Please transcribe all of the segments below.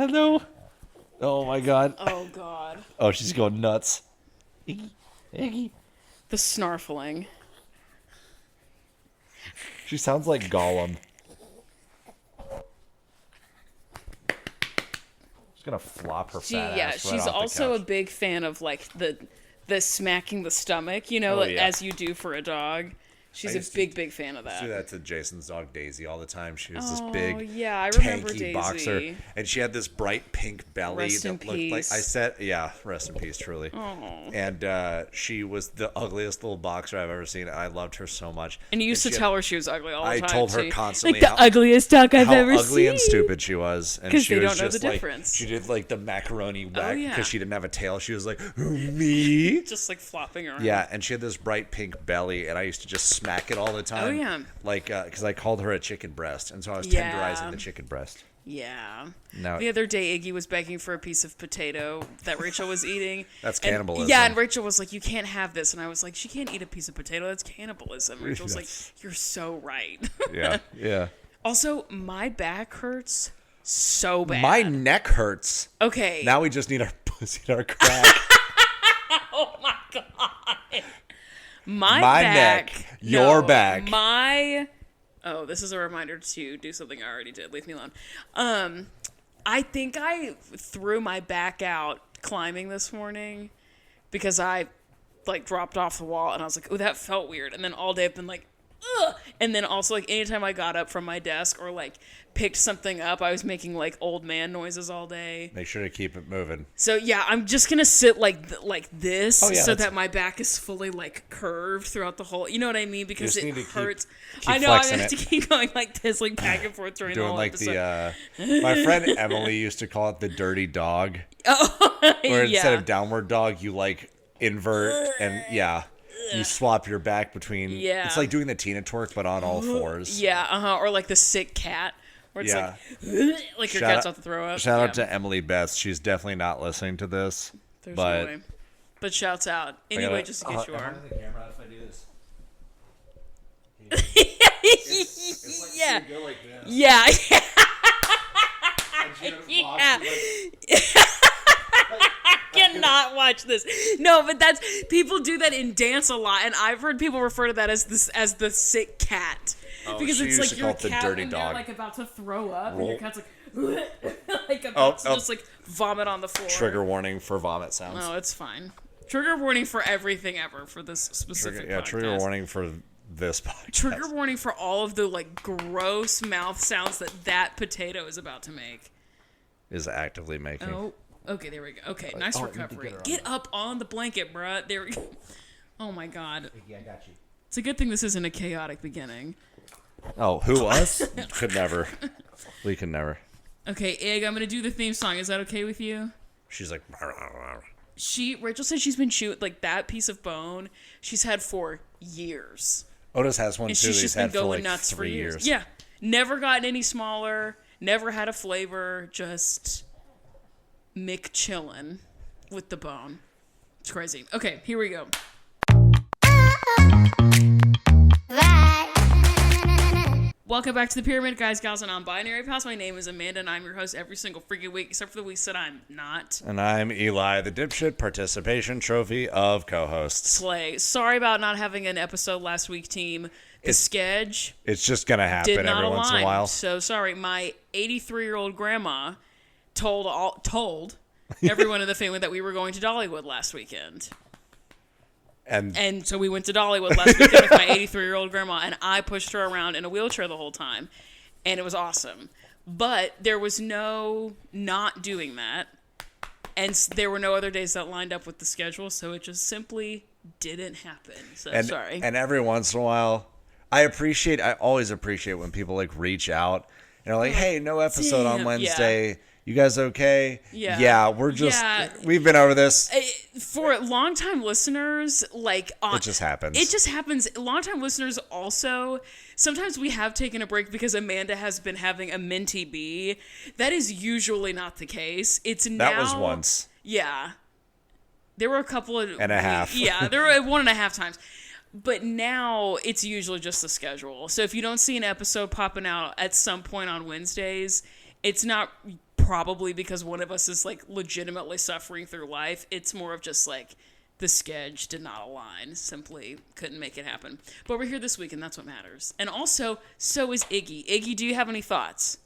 Hello. Oh my god. Oh god. Oh, she's going nuts. Iggy. Iggy. The snarfling. She sounds like Gollum. She's gonna flop her fat ass right She's off also the a couch. big fan of like the smacking the stomach, as you do for a dog. She's a big fan of that. I do that to Jason's dog Daisy all the time. She was Oh, this big, yeah, I remember tanky Daisy. boxer, and she had this bright pink belly Rest in that looked like peace. rest in peace, truly. Oh. And she was the ugliest little boxer I've ever seen. I loved her so much. And you used to tell her she was ugly all the time. I told her too. constantly like the ugliest dog I've ever how ugly seen. and stupid she was, and 'Cause she they was don't know just the like difference. she did like the macaroni whack yeah. because she didn't have a tail. She was like me. Just like flopping around. Yeah, and she had this bright pink belly, and I used to just smack it all the time. Oh, yeah. Like, because I called her a chicken breast, and so I was Yeah. tenderizing the chicken breast. Yeah. Now- The other day, Iggy was begging for a piece of potato that Rachel was eating. That's And- cannibalism. Yeah, and Rachel was like, "You can't have this," and I was like, "She can't eat a piece of potato. That's cannibalism." Rachel was like, "You're so right." Yeah, yeah. Also, my back hurts so bad. My neck hurts. Okay. Now we just need our pussy and our crack. Oh my god. My neck, back. your back. Oh, this is a reminder to do something I already did. Leave me alone. I think I threw my back out climbing this morning because I like dropped off the wall and I was like, "Oh, that felt weird." And then all day I've been like, ugh. And then also like anytime I got up from my desk or like picked something up, I was making like old man noises all day. Make sure to keep it moving. So yeah, I'm just gonna sit like this so that's- that my back is fully like curved throughout the whole. You know what I mean? Because just it need to hurts. keep I know I flexing have to it. keep going like this, like back and forth during the Doing whole like episode. my friend Emily used to call it the dirty dog. Oh, Where yeah. instead of downward dog, you like invert and you swap your back between. Yeah. It's like doing the Tina twerk, but on all fours. Yeah, or like the sick cat, where it's Yeah. like your cat's about to throw up. Shout Yeah. out to Emily Beth. She's definitely not listening to this. There's but no way. But shouts out anyway, just in case you are. the camera if I do this? Yeah. Go like this. Yeah. Yeah. Cannot watch this. No, but that's people do that in dance a lot, and I've heard people refer to that as the sick cat because she it's used like to your call it the cat dirty when dog. they're like about to throw up, and Roll. your cat's like like about to just like vomit on the floor. Trigger warning for vomit sounds. No, it's fine. Trigger warning for everything ever for this specific podcast. Trigger warning for this podcast. Trigger warning for all of the like gross mouth sounds that potato is about to make. Is actively making. Oh, okay, there we go. Okay, nice I need to recovery. get her Get up on the blanket, bruh. There we go. Oh my god. Yeah, I got you. It's a good thing this isn't a chaotic beginning. Oh, who us? Could never. We could never. Okay, Ig, I'm gonna do the theme song. Is that okay with you? She's like. Rachel said she's been shooting like that piece of bone she's had for years. Otis has one And too. she's That he's just been had for going like nuts for 3 years. years. Yeah. Never gotten any smaller, never had a flavor, just McChillin' with the bone. It's crazy. Okay, here we go. Welcome back to the Pyramid, guys, gals, and non-binary pals. My name is Amanda, and I'm your host every single freaking week, except for the weeks that I'm not. And I'm Eli, the dipshit participation trophy of co-hosts. Slay. Sorry about not having an episode last week, team. The schedule It's just gonna happen did not every align. once in a while. So sorry. My 83-year-old grandma told everyone in the family that we were going to Dollywood last weekend. And so we went to Dollywood last weekend with my 83-year-old grandma, and I pushed her around in a wheelchair the whole time, and it was awesome. But there was no not doing that, and there were no other days that lined up with the schedule, so it just simply didn't happen. So sorry. And every once in a while, I always appreciate when people like reach out and are like, "Hey, no episode on Damn, Wednesday. You guys okay?" Yeah. We're just Yeah. we've been over this. For longtime listeners, like It just happens. It just happens. Longtime listeners also. Sometimes we have taken a break because Amanda has been having a minty bee. That is usually not the case. It's now. That was once. Yeah, there were a couple of And a half. Yeah, there were 1.5 times. But now it's usually just the schedule. So if you don't see an episode popping out at some point on Wednesdays, it's not probably because one of us is like legitimately suffering through life. It's more of just like the sketch did not align. Simply couldn't make it happen. But we're here this week, and that's what matters. And also, so is Iggy. Iggy, do you have any thoughts?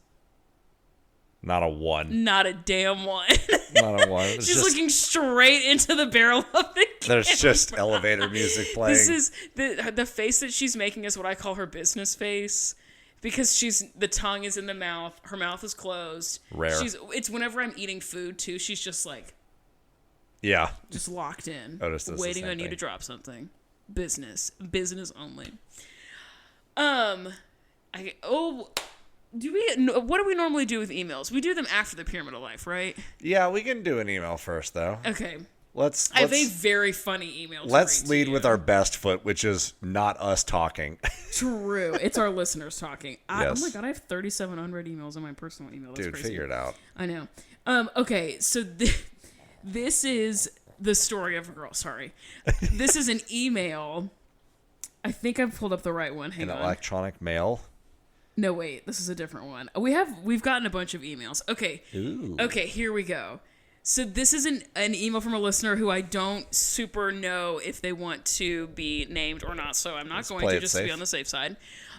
Not a one. Not a damn one. Not a one. She's looking straight into the barrel of the camera. There's just elevator music playing. This is the face that she's making is what I call her business face. Because the tongue is in the mouth, her mouth is closed. Rare. It's whenever I'm eating food too, she's just like, yeah, just locked in, waiting on you to drop something. Business only. What do we normally do with emails? We do them after the Pyramid of Life, right? Yeah, we can do an email first though. Okay. I have a very funny email. Let's lead with our best foot, which is not us talking. True. It's our listeners talking. Yes. Oh my God, I have 37 unread emails in my personal email. That's crazy. Figure it out. I know. Okay, so this is the story of a girl. Sorry. This is an email. I think I've pulled up the right one. Hang on. An electronic mail? No, wait. This is a different one. We've gotten a bunch of emails. Okay. Ooh. Okay, here we go. So this is an email from a listener who I don't super know if they want to be named or not, so I'm not going to, just to be on the safe side.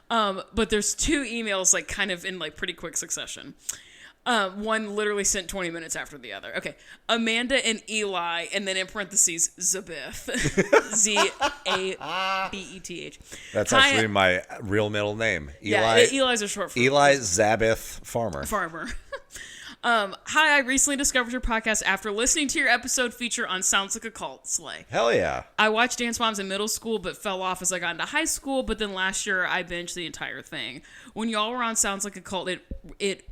But there's two emails like kind of in like pretty quick succession. One literally sent 20 minutes after the other. Okay. Amanda and Eli, and then in parentheses, Zabeth. Zabeth. That's actually my real middle name. Eli. Yeah, Eli's a short for Eli Zabeth Farmer. Hi, I recently discovered your podcast after listening to your episode feature on Sounds Like a Cult. Slay. Hell yeah. I watched Dance Moms in middle school, but fell off as I got into high school, but then last year I binged the entire thing. When y'all were on Sounds Like a Cult, it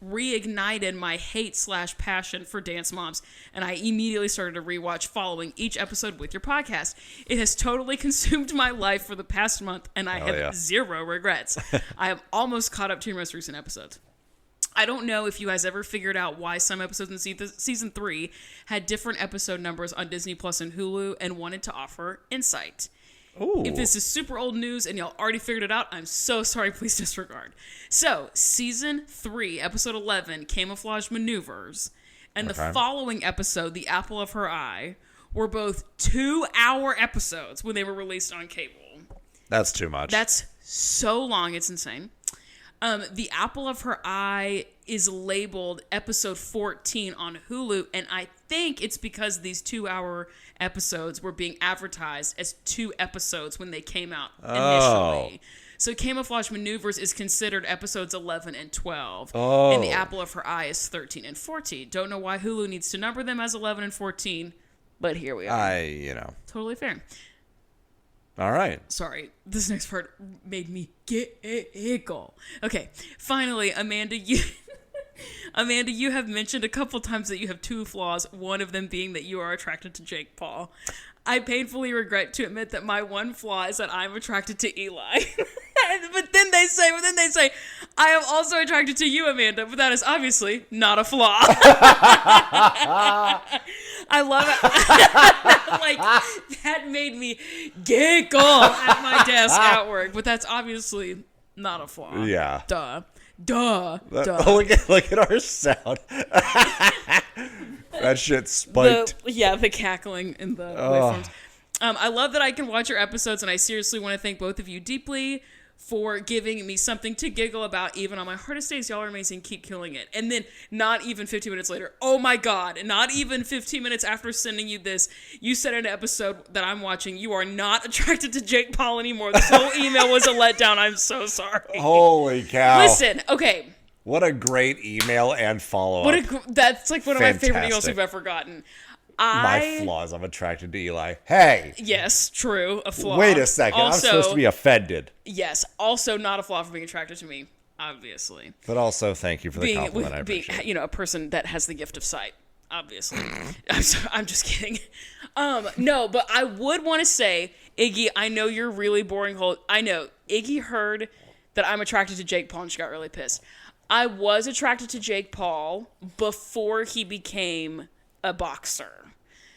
reignited my hate/passion for Dance Moms, and I immediately started to rewatch following each episode with your podcast. It has totally consumed my life for the past month, and I have zero regrets. I have almost caught up to your most recent episodes. I don't know if you guys ever figured out why some episodes in season 3 had different episode numbers on Disney Plus and Hulu, and wanted to offer insight. Ooh. If this is super old news and y'all already figured it out, I'm so sorry, please disregard. So, season 3, episode 11, Camouflage Maneuvers, and the following episode, The Apple of Her Eye, were both 2-hour episodes when they were released on cable. That's too much. That's so long, it's insane. The Apple of Her Eye is labeled episode 14 on Hulu, and I think it's because these 2-hour episodes were being advertised as 2 episodes when they came out initially. So Camouflage Maneuvers is considered episodes 11 and 12, and The Apple of Her Eye is 13 and 14. Don't know why Hulu needs to number them as 11 and 14, but here we are. Totally fair. All right. Sorry, this next part made me giggle. Okay, finally, Amanda, you have mentioned a couple times that you have 2 flaws, one of them being that you are attracted to Jake Paul. I painfully regret to admit that my one flaw is that I'm attracted to Eli. But then they say, I am also attracted to you, Amanda, but that is obviously not a flaw. I love it. Like, that made me giggle at my desk at work, but that's obviously not a flaw. Yeah. Duh. Look at our sound. That shit spiked. The cackling in the waveforms. I love that I can watch your episodes, and I seriously want to thank both of you deeply for giving me something to giggle about even on my hardest days. Y'all are amazing. Keep killing it. And then not even 15 minutes later, oh my God, not even 15 minutes after sending you this, you said in an episode that I'm watching, you are not attracted to Jake Paul anymore. This whole email was a letdown. I'm so sorry. Holy cow. Listen, okay. What a great email and follow-up. That's like one of my favorite emails we've ever gotten. My flaws, I'm attracted to Eli. Hey! Yes, true, a flaw. Wait a second, also, I'm supposed to be offended. Yes, also not a flaw for being attracted to me, obviously. But also, thank you for the compliment, I appreciate it. Being, a person that has the gift of sight, obviously. I'm just kidding. No, but I would want to say, Iggy, I know you're really boring. I know, Iggy heard that I'm attracted to Jake Paul and she got really pissed. I was attracted to Jake Paul before he became a boxer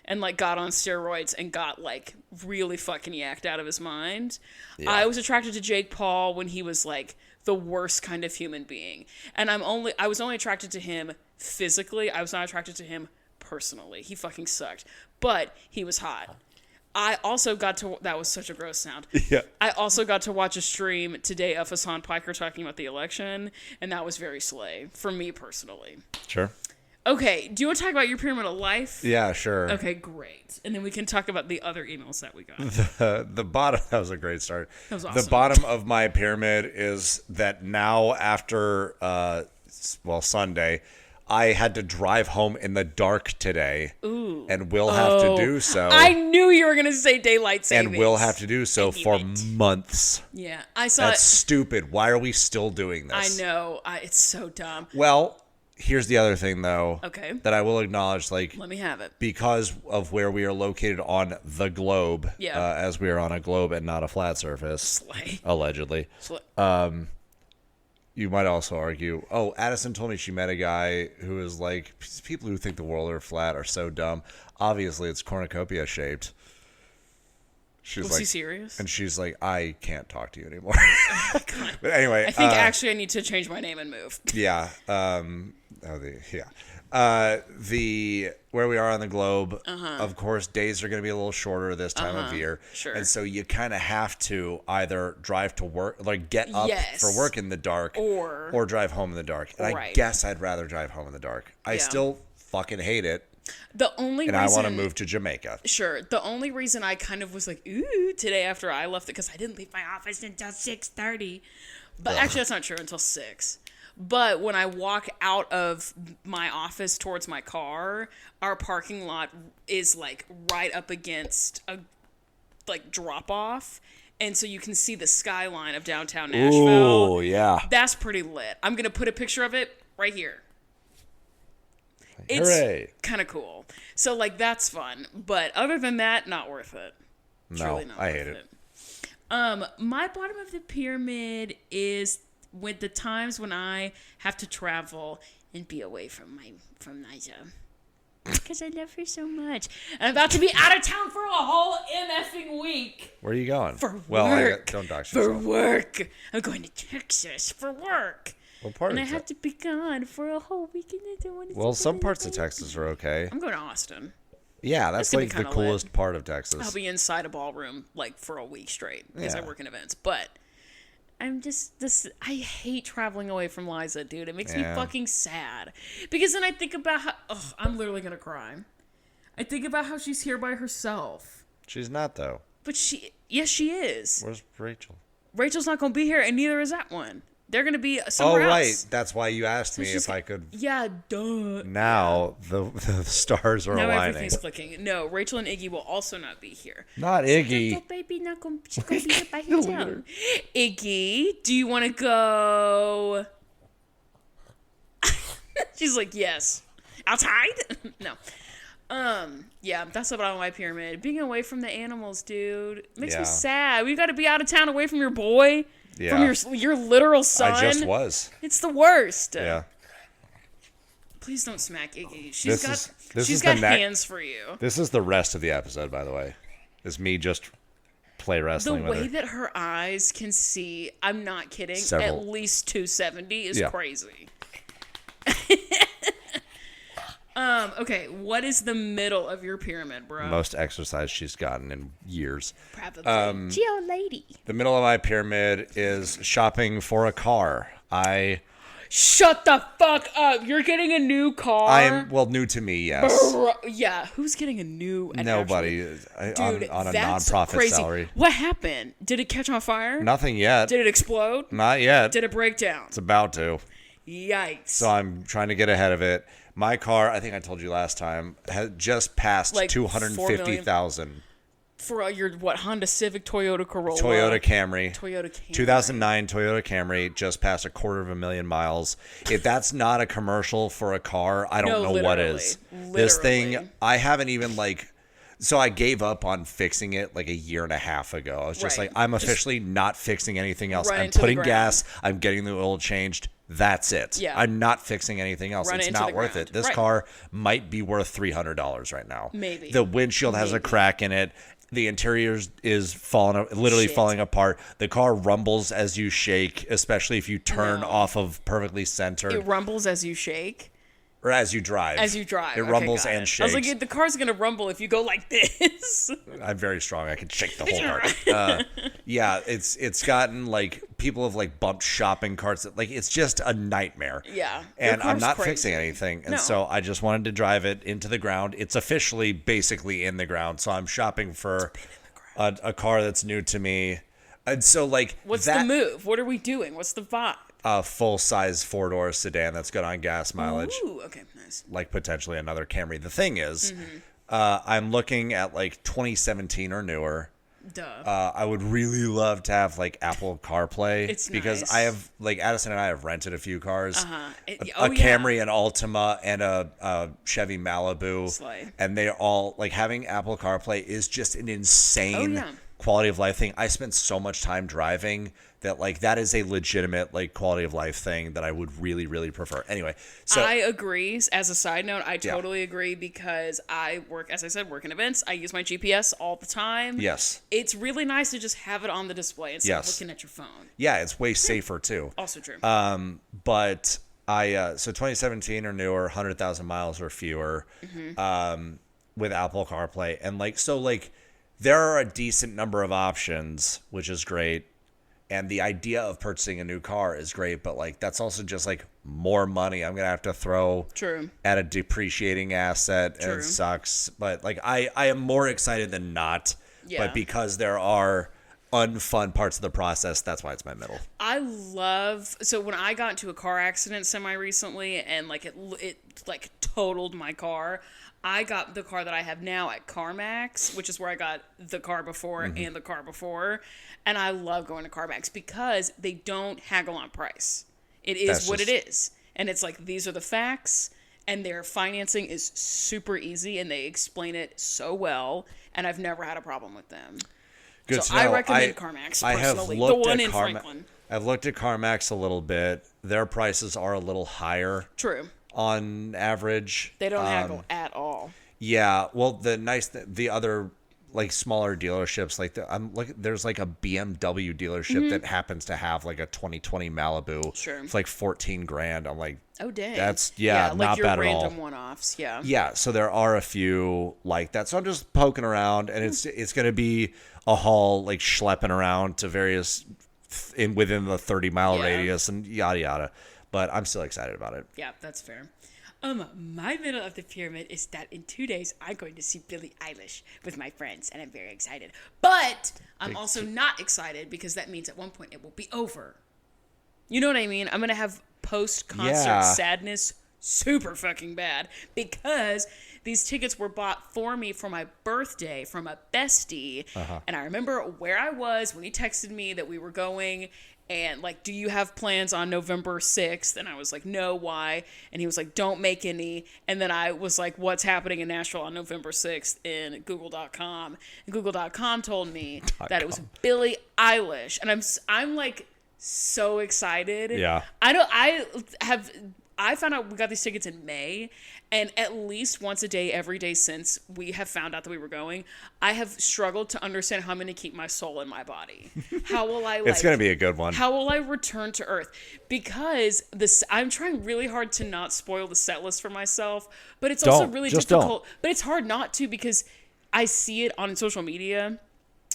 and like got on steroids and got like really fucking yacked out of his mind. Yeah. I was attracted to Jake Paul when he was like the worst kind of human being. And I was only attracted to him physically. I was not attracted to him personally. He fucking sucked. But he was hot. I also got to... That was such a gross sound. Yeah. I also got to watch a stream today of Hassan Piker talking about the election, and that was very slay for me personally. Sure. Okay, do you want to talk about your pyramid of life? Yeah, sure. Okay, great. And then we can talk about the other emails that we got. The bottom, that was a great start. That was awesome. The bottom of my pyramid is that now after, Sunday, I had to drive home in the dark today. Ooh. And will have to do so. I knew you were going to say daylight savings. And will have to do so for months. Yeah, I saw That's stupid. Why are we still doing this? I know. It's so dumb. Well, here's the other thing, though. Okay. That I will acknowledge, like... Let me have it. Because of where we are located on the globe. Yeah. As we are on a globe and not a flat surface. Slay. Allegedly. Slay. You might also argue, Addison told me she met a guy who is like, people who think the world are flat are so dumb. Obviously, it's cornucopia shaped. Was he serious? And she's like, I can't talk to you anymore. God. But anyway. I think actually I need to change my name and move. Yeah. Where we are on the globe, of course, days are going to be a little shorter this time of year. Sure. And so you kind of have to either drive to work, like get up for work in the dark, or drive home in the dark. And I guess I'd rather drive home in the dark. I still fucking hate it. The only and reason, I want to move to Jamaica. Sure. The only reason I kind of was like, ooh, today after I left it, because I didn't leave my office until 6:30. But actually, that's not true, until 6. But when I walk out of my office towards my car, our parking lot is like right up against a like drop off. And so you can see the skyline of downtown Nashville. Oh, yeah. That's pretty lit. I'm going to put a picture of it right here. Hooray. It's kind of cool. So like that's fun. But other than that, not worth it. No, I hate it. My bottom of the pyramid is with the times when I have to travel and be away from Nija. Because I love her so much. And I'm about to be out of town for a whole MFing week. Where are you going? For work. Don't dox for yourself. work. I'm going to Texas for work. What part and of I have to be gone for a whole week. And I don't want to. Well, some parts of Texas are okay. I'm going to Austin. Yeah, that's like the coolest part of Texas. I'll be inside a ballroom like for a week straight because I work in events. But I'm just I hate traveling away from Liza, dude. It makes me fucking sad. Because then I think about how I'm literally gonna cry. I think about how she's here by herself. She's not though. But she is. Where's Rachel? Rachel's not gonna be here, and neither is that one. They're going to be somewhere else. Oh, right. That's why you asked me if I could. Yeah, duh. Now the stars are aligning. Now everything's clicking. No, Rachel and Iggy will also not be here. Not Iggy. So baby, she's going to be here by herself. Iggy, do you want to go? She's like, yes. Outside? No. Yeah, that's the bottom of my pyramid. Being away from the animals, dude, makes me sad. We got to be out of town away from your boy. Yeah. From your literal son. I just was. It's the worst. Yeah. Please don't smack Iggy. She's got hands for you. This is the rest of the episode, by the way. It's me just play wrestling with her. The way that her eyes can see, I'm not kidding, at least 270 is crazy. Okay, what is the middle of your pyramid, bro? Most exercise she's gotten in years. Probably. Geo lady. The middle of my pyramid is shopping for a car. Shut the fuck up. You're getting a new car? New to me, yes. Yeah, who's getting a new... Nobody. Dude, on a non-profit salary. What happened? Did it catch on fire? Nothing yet. Did it explode? Not yet. Did it break down? It's about to. Yikes. So I'm trying to get ahead of it. My car, I think I told you last time, had just passed 250,000. For your, Honda Civic, Toyota Corolla? Toyota Camry. 2009 2009 Toyota Camry just passed 250,000 miles. If that's not a commercial for a car, I don't know what is. Literally. This thing, I haven't even so I gave up on fixing it a year and a half ago. I was just I'm officially not fixing anything else. I'm putting gas. I'm getting the oil changed. That's it. Yeah. I'm not fixing anything else. It's not worth it. This car might be worth $300 right now. Maybe. The windshield has a crack in it. The interior is falling apart. The car rumbles as you shake, especially if you turn off of perfectly centered. It rumbles as you shake? Or as you drive. It rumbles and shakes. I was like, the car's going to rumble if you go like this. I'm very strong. I can shake the whole car. Yeah, it's gotten, like, people have, like, bumped shopping carts. Like, it's just a nightmare. Yeah. And I'm not fixing anything. And so I just wanted to drive it into the ground. It's officially basically in the ground. So I'm shopping for a car that's new to me. And so, like, what's the move? What are we doing? What's the vibe? A full-size four-door sedan that's good on gas mileage. Ooh, okay, nice. Like potentially another Camry. The thing is, I'm looking at like 2017 or newer. Duh. I would really love to have like Apple CarPlay. It's because nice. I have like Addison and I have rented a few cars. A Camry, an Altima, and a Chevy Malibu. Slay. And they all like having Apple CarPlay is just an insane quality of life thing. I spent so much time driving that like that is a legitimate like quality of life thing that I would really, really prefer. Anyway, so I agree. As a side note, I totally agree because I work, as I said, work in events. I use my GPS all the time. Yes. It's really nice to just have it on the display instead of looking at your phone. Yeah, it's way safer too. Also true. But so 2017 or newer, 100,000 miles or fewer, with Apple CarPlay, and like so like there are a decent number of options, which is great. And the idea of purchasing a new car is great, but like that's also just like more money I'm gonna have to throw at a depreciating asset, and it sucks. But like I am more excited than not. Yeah. But because there are unfun parts of the process, that's why it's my middle. So when I got into a car accident semi recently, and like it like totaled my car, I got the car that I have now at CarMax, which is where I got the car before and the car before. And I love going to CarMax because they don't haggle on price. It is what it is. And it's like, these are the facts, and their financing is super easy, and they explain it so well, and I've never had a problem with them. Good so to know. I recommend CarMax personally. I have looked the one at in Franklin. I've looked at CarMax a little bit. Their prices are a little higher. True. On average. They don't haggle at all. Yeah. Well, the other like smaller dealerships, like there's like a BMW dealership that happens to have like a 2020 Malibu. Sure. It's like $14,000. I'm like, oh dang. That's like not your bad at all. Random one-offs. Yeah. Yeah. So there are a few like that. So I'm just poking around, and it's gonna be a haul like schlepping around to various within the 30-mile radius and yada yada. But I'm still excited about it. Yeah, that's fair. My middle of the pyramid is that in 2 days I'm going to see Billie Eilish with my friends, and I'm very excited. But I'm also not excited because that means at one point it will be over. You know what I mean? I'm going to have post-concert sadness super fucking bad because these tickets were bought for me for my birthday from a bestie. And I remember where I was when he texted me that we were going. And, like, do you have plans on November 6th? And I was like, no, why? And he was like, don't make any. And then I was like, what's happening in Nashville on November 6th in Google.com? And Google.com told me that it was Billie Eilish. And I'm like, so excited. Yeah. I found out we got these tickets in May, and at least once a day, every day since we have found out that we were going, I have struggled to understand how I'm going to keep my soul in my body. How will I? It's going to be a good one. How will I return to Earth? Because I'm trying really hard to not spoil the set list for myself, but it's also really difficult. But it's hard not to because I see it on social media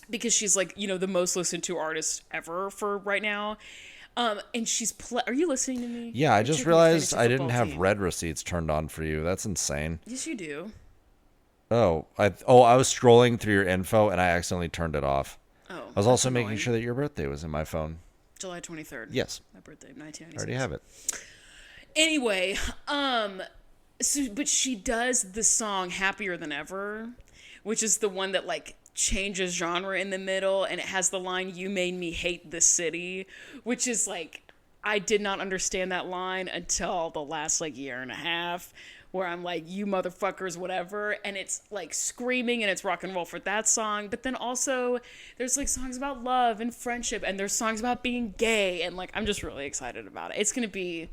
because she's like, the most listened to artist ever for right now. And she's are you listening to me? Yeah, I just realized I didn't have red receipts turned on for you. That's insane. Yes, you do. Oh, I was scrolling through your info and I accidentally turned it off. Oh, I was also making sure that your birthday was in my phone. July 23rd. Yes. My birthday, 1996. I already have it. Anyway, but she does the song Happier Than Ever, which is the one that like changes genre in the middle, and it has the line, you made me hate this city, which is like, I did not understand that line until the last like year and a half, where I'm like, you motherfuckers, whatever, and it's like screaming and it's rock and roll for that song, but then also there's like songs about love and friendship, and there's songs about being gay, and like I'm just really excited about it. It's gonna be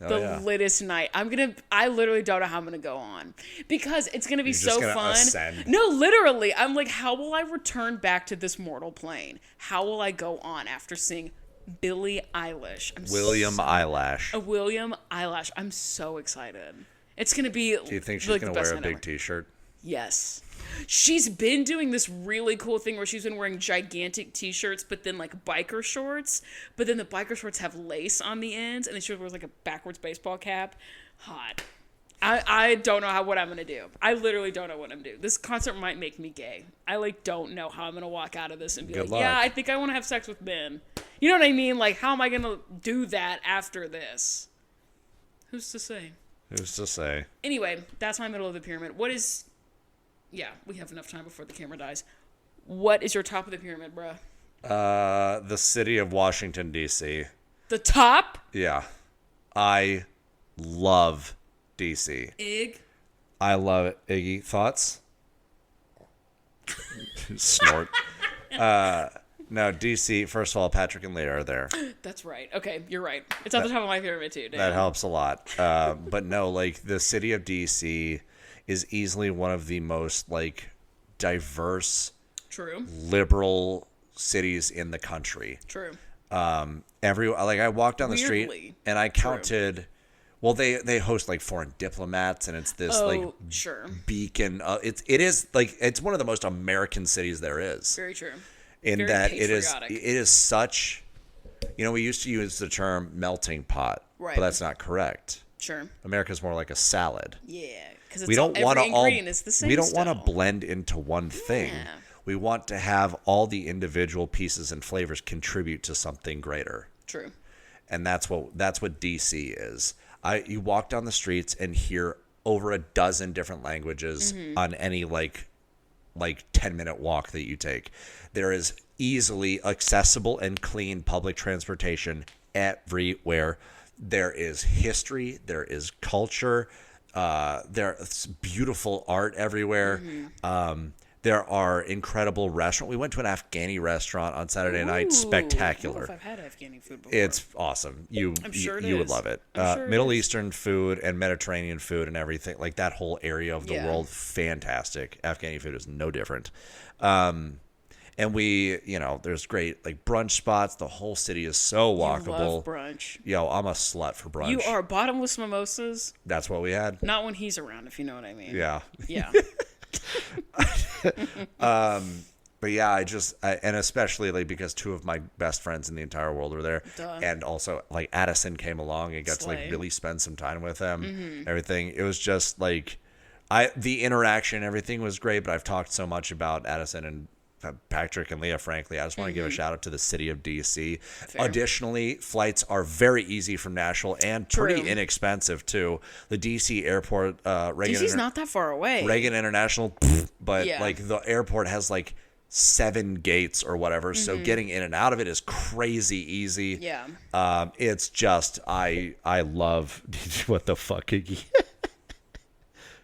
Littest night. I literally don't know how I'm gonna go on because it's gonna be so fun. Ascend. No, literally, I'm like, how will I return back to this mortal plane? How will I go on after seeing Billie Eilish? William Eyelash. I'm so excited. It's gonna be. Do you think she's gonna wear a big T-shirt? Yes. She's been doing this really cool thing where she's been wearing gigantic T-shirts, but then like biker shorts. But then the biker shorts have lace on the ends, and then she wears like a backwards baseball cap. Hot. I don't know what I'm gonna do. I literally don't know what I'm gonna do. This concert might make me gay. I like don't know how I'm gonna walk out of this and be Good like, luck. yeah, I think I want to have sex with men. You know what I mean? Like, how am I gonna do that after this? Who's to say? Who's to say? Anyway, that's my middle of the pyramid. Yeah, we have enough time before the camera dies. What is your top of the pyramid, bruh? The city of Washington, D.C. The top? Yeah. I love D.C. Ig? I love it. Iggy, thoughts? Snort. No, D.C., first of all, Patrick and Leah are there. That's right. Okay, you're right. It's at the top of my pyramid, too. Damn. That helps a lot. But no, like, the city of D.C. is easily one of the most, like, diverse, True. liberal cities in the country. True. I walked down the Weirdly. street and I counted. Well, they host like foreign diplomats, and it's this sure. beacon. It's one of the most American cities there is. Very true. In Very that patriotic. it is such. You know, we used to use the term melting pot, right? But that's not correct. Sure. America's more like a salad. Yeah, because We don't want to all. We don't want to blend into one thing. We want to have all the individual pieces and flavors contribute to something greater. True. And that's what DC is. You walk down the streets and hear over a dozen different languages on any like 10-minute walk that you take. There is easily accessible and clean public transportation everywhere. There is history, there is culture, there's beautiful art everywhere. There are incredible restaurants. We went to an Afghani restaurant on Saturday night. Spectacular. I don't know if I've had Afghani food before. It's awesome. You would love it. Middle Eastern food and Mediterranean food and everything, like that whole area of the world, fantastic. Afghani food is no different. And there's great like brunch spots. The whole city is so walkable. You love brunch. Yo, I'm a slut for brunch. You are bottomless mimosas. That's what we had. Not when he's around, if you know what I mean. Yeah. Yeah. But yeah, and especially like because two of my best friends in the entire world were there. Duh. And also like Addison came along and got to like really spend some time with them. Everything. It was just like the interaction, everything was great, but I've talked so much about Addison and Patrick and Leah, frankly. I just want to give a shout out to the city of DC. Fair. Additionally, flights are very easy from Nashville and pretty inexpensive too. The DC airport, DC's not that far away. Reagan International, but like the airport has like 7 gates or whatever, so getting in and out of it is crazy easy. Yeah. It's just I love what the fuck, Iggy?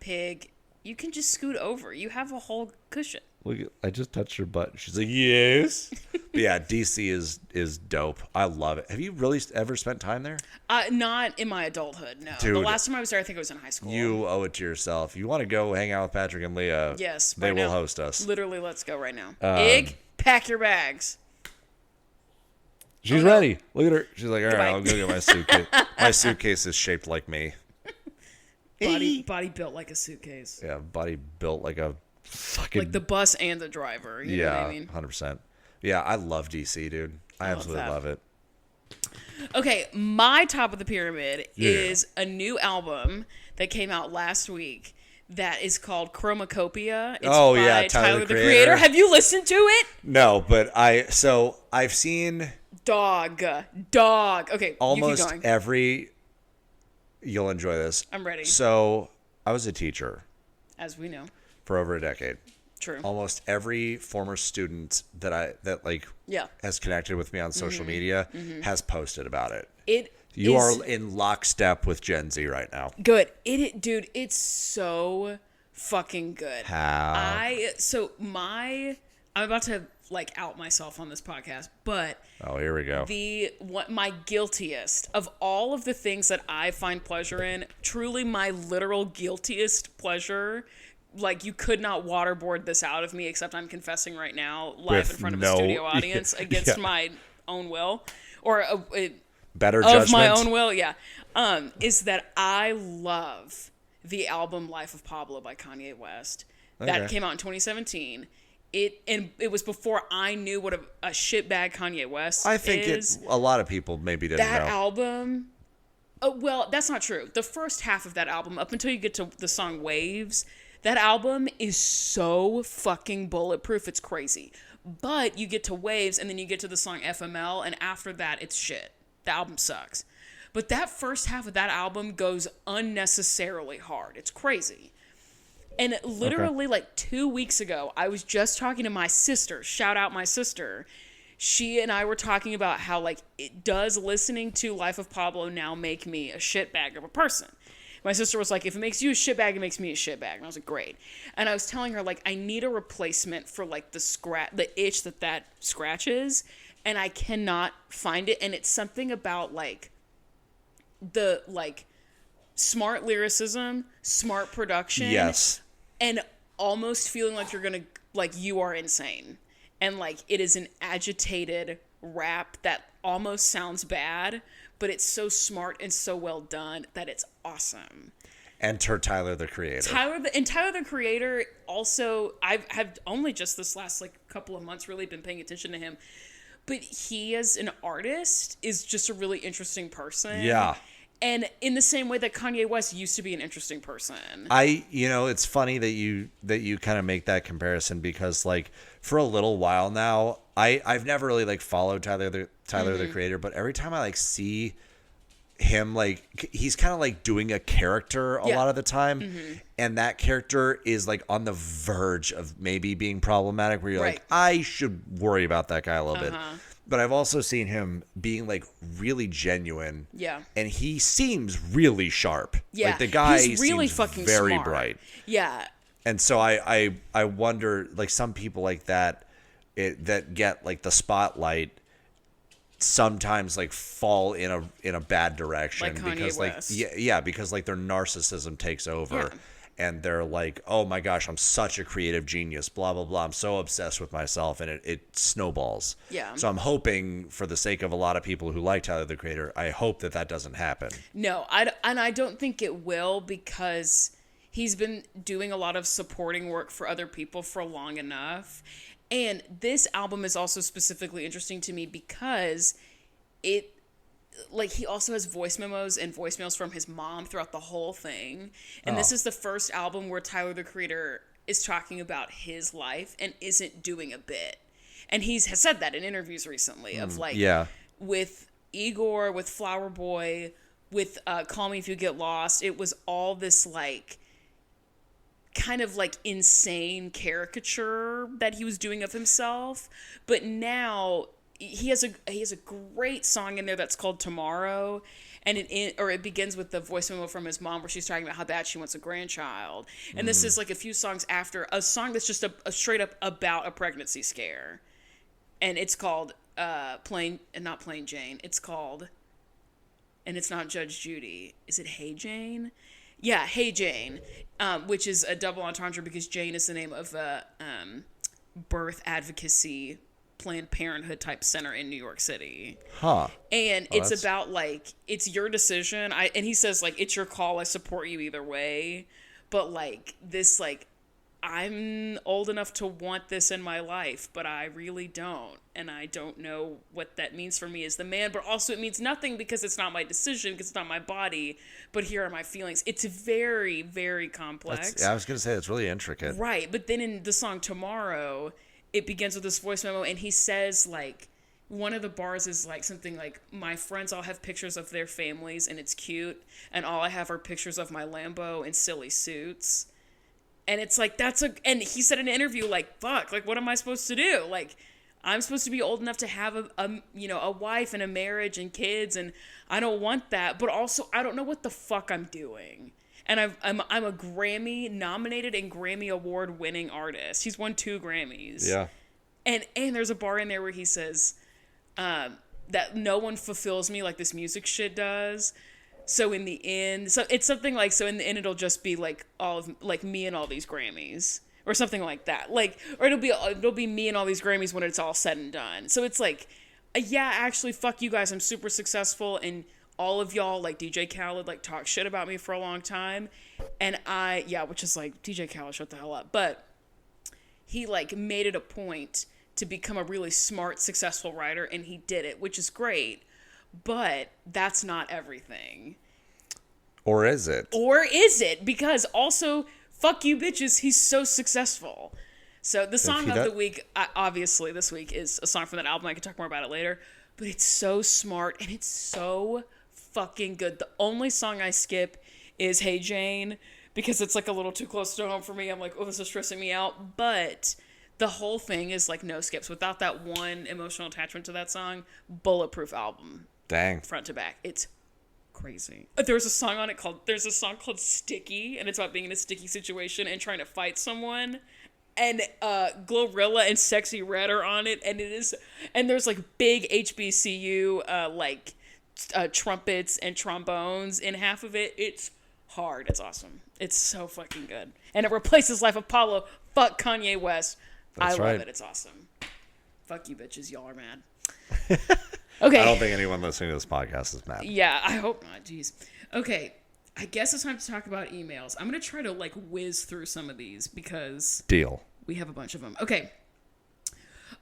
Pig, you can just scoot over. You have a whole cushion. Look, I just touched her butt. She's like, yes. But yeah, DC is dope. I love it. Have you really ever spent time there? Not in my adulthood, no. Dude, the last time I was there, I think it was in high school. You owe it to yourself. You want to go hang out with Patrick and Leah? Yes, they will now. host us. Literally, let's go right now. Ig, pack your bags. She's ready. Look at her. She's like, all right, I'll go get my suitcase. My suitcase is shaped like me. Body built like a suitcase. Yeah, body built like a fucking... Like the bus and the driver. You know what I mean? 100%. Yeah, I love DC, dude. I absolutely love it. Okay, my top of the pyramid is a new album that came out last week that is called Chromacopia. It's by Tyler, the Creator. Have you listened to it? No, but I've seen... Dog. Okay, almost you keep going. every... You'll enjoy this. I'm ready. So, I was a teacher. As we know. For over a decade. True. Almost every former student that has connected with me on social media has posted about it. You are in lockstep with Gen Z right now. Good. Dude, it's so fucking good. How? I'm about to like out myself on this podcast, but oh, here we go. My guiltiest of all of the things that I find pleasure in, truly my literal guiltiest pleasure. Like, you could not waterboard this out of me, except I'm confessing right now, live in front of a studio audience, against my own will, or better judgment of my own will. Yeah, is that I love the album "Life of Pablo" by Kanye West. That came out in 2017. It was before I knew what a shitbag Kanye West I think is. A lot of people maybe didn't know. That album. Well, that's not true. The first half of that album, up until you get to the song "Waves." That album is so fucking bulletproof, it's crazy. But you get to Waves, and then you get to the song FML, and after that, it's shit. The album sucks. But that first half of that album goes unnecessarily hard. It's crazy. And literally, like 2 weeks ago, I was just talking to my sister. Shout out my sister. She and I were talking about how, like, it does listening to Life of Pablo now make me a shitbag of a person. My sister was like, if it makes you a shitbag, it makes me a shitbag. And I was like, great. And I was telling her, like, I need a replacement for, like, the itch that scratches. And I cannot find it. And it's something about, like, the, like, smart lyricism, smart production. Yes. And almost feeling like you're going to, like, you are insane. And, like, it is an agitated rap that almost sounds bad, but it's so smart and so well done that it's awesome. Enter Tyler, the Creator. Tyler, the Creator, also, I've only just this last, like, couple of months really been paying attention to him. But he, as an artist, is just a really interesting person. Yeah. And in the same way that Kanye West used to be an interesting person. It's funny that you kind of make that comparison, because, like, for a little while now, I've never really, like, followed Tyler the Creator, but every time I, like, see him, like, he's kind of like doing a character a lot of the time, and that character is, like, on the verge of maybe being problematic, where you're like, I should worry about that guy a little bit. But I've also seen him being, like, really genuine. Yeah. And he seems really sharp. Yeah. Like, the guy he's really seems fucking very smart. bright. Yeah. And so I wonder, like, some people like that that get, like, the spotlight sometimes, like, fall in a bad direction, like Kanye because West. like because, like, their narcissism takes over. Yeah. And they're like, oh my gosh, I'm such a creative genius, blah, blah, blah. I'm so obsessed with myself, and it snowballs. Yeah. So I'm hoping, for the sake of a lot of people who like Tyler, the Creator, I hope that doesn't happen. No, I don't think it will, because he's been doing a lot of supporting work for other people for long enough. And this album is also specifically interesting to me because it, like, he also has voice memos and voicemails from his mom throughout the whole thing. And this is the first album where Tyler, the Creator, is talking about his life and isn't doing a bit. And has said that in interviews recently of, like, with Igor, with Flower Boy, with Call Me If You Get Lost, it was all this, like, kind of, like, insane caricature that he was doing of himself. But now he has a great song in there that's called Tomorrow, and it begins with the voice memo from his mom where she's talking about how bad she wants a grandchild. And this is, like, a few songs after a song that's just a straight up about a pregnancy scare. And it's called not Plain Jane. It's called, and it's not Judge Judy. Is it Hey Jane? Yeah, Hey Jane, which is a double entendre because Jane is the name of a birth advocacy Planned Parenthood type center in New York City. And it's about, like, it's your decision. And he says, like, it's your call. I support you either way. But, like, this, like, I'm old enough to want this in my life, but I really don't. And I don't know what that means for me as the man. But also it means nothing because it's not my decision, because it's not my body. But here are my feelings. It's very, very complex. I was going to say, it's really intricate. Right. But then in the song Tomorrow, it begins with this voice memo, and he says, like, one of the bars is, like, something like, my friends all have pictures of their families, and it's cute, and all I have are pictures of my Lambo in silly suits. And it's like, and he said in an interview, like, fuck, like, what am I supposed to do? Like, I'm supposed to be old enough to have a wife and a marriage and kids, and I don't want that, but also I don't know what the fuck I'm doing. And I'm a Grammy nominated and Grammy award winning artist. He's won 2 Grammys. Yeah. And there's a bar in there where he says that no one fulfills me like this music shit does. So in the end, so it's something like, so in the end it'll just be like all of like me and all these Grammys or something like that. Like, or it'll be me and all these Grammys when it's all said and done. So it's like, yeah, actually, fuck you guys. I'm super successful, and all of y'all, like DJ Khaled, like talk shit about me for a long time, and which is like, DJ Khaled, shut the hell up. But he like made it a point to become a really smart, successful writer, and he did it, which is great. But that's not everything. Or is it? Or is it? Because also, fuck you bitches, he's so successful. So the song of the week, obviously this week, is a song from that album. I can talk more about it later. But it's so smart and it's so fucking good. The only song I skip is Hey Jane, because it's like a little too close to home for me. I'm like, oh, this is stressing me out. But the whole thing is like no skips. Without that one emotional attachment to that song, bulletproof album. Dang. Front to back. It's crazy. There's a song called Sticky, and it's about being in a sticky situation and trying to fight someone. And Glorilla and Sexy Red are on it, and there's like big HBCU trumpets and trombones in half of it. It's hard. It's awesome. It's so fucking good. And it replaces Life of Pablo. Fuck Kanye West. That's I right. love it. It's awesome. Fuck you bitches. Y'all are mad. Okay. I don't think anyone listening to this podcast is mad. Yeah, I hope not. Jeez. Okay. I guess it's time to talk about emails. I'm going to try to like whiz through some of these because Deal. We have a bunch of them. Okay.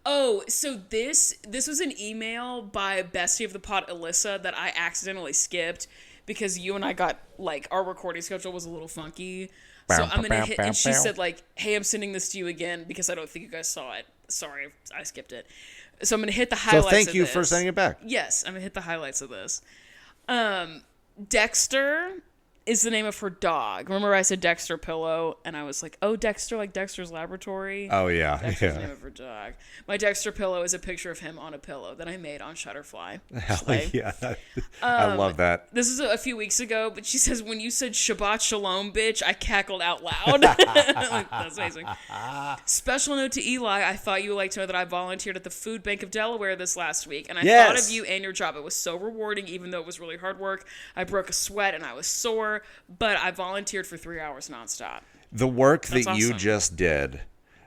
Oh, so this was an email by Bestie of the Pod, Alyssa, that I accidentally skipped because you and I got, like, our recording schedule was a little funky. So I'm going to hit, and she said, like, hey, I'm sending this to you again because I don't think you guys saw it. Sorry, I skipped it. So I'm going to hit the highlights of this. So thank you for sending it back. Yes, I'm going to hit the highlights of this. Dexter is the name of her dog. Remember I said Dexter Pillow, and I was like, oh, Dexter, like Dexter's Laboratory? Oh, yeah. Dexter's the name of her dog. My Dexter Pillow is a picture of him on a pillow that I made on Shutterfly. Hell yeah. I love that. This is a few weeks ago, but she says, when you said Shabbat Shalom, bitch, I cackled out loud. Like, that's amazing. Special note to Eli, I thought you would like to know that I volunteered at the Food Bank of Delaware this last week, and I thought of you and your job. It was so rewarding, even though it was really hard work. I broke a sweat, and I was sore, but I volunteered for 3 hours nonstop. The work that you just did,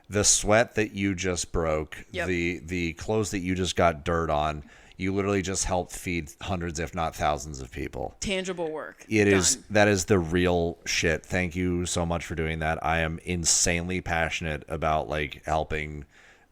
the sweat that you just broke, the clothes that you just got dirt on, you literally just helped feed hundreds, if not thousands of people. Tangible work. That is the real shit. Thank you so much for doing that. I am insanely passionate about like helping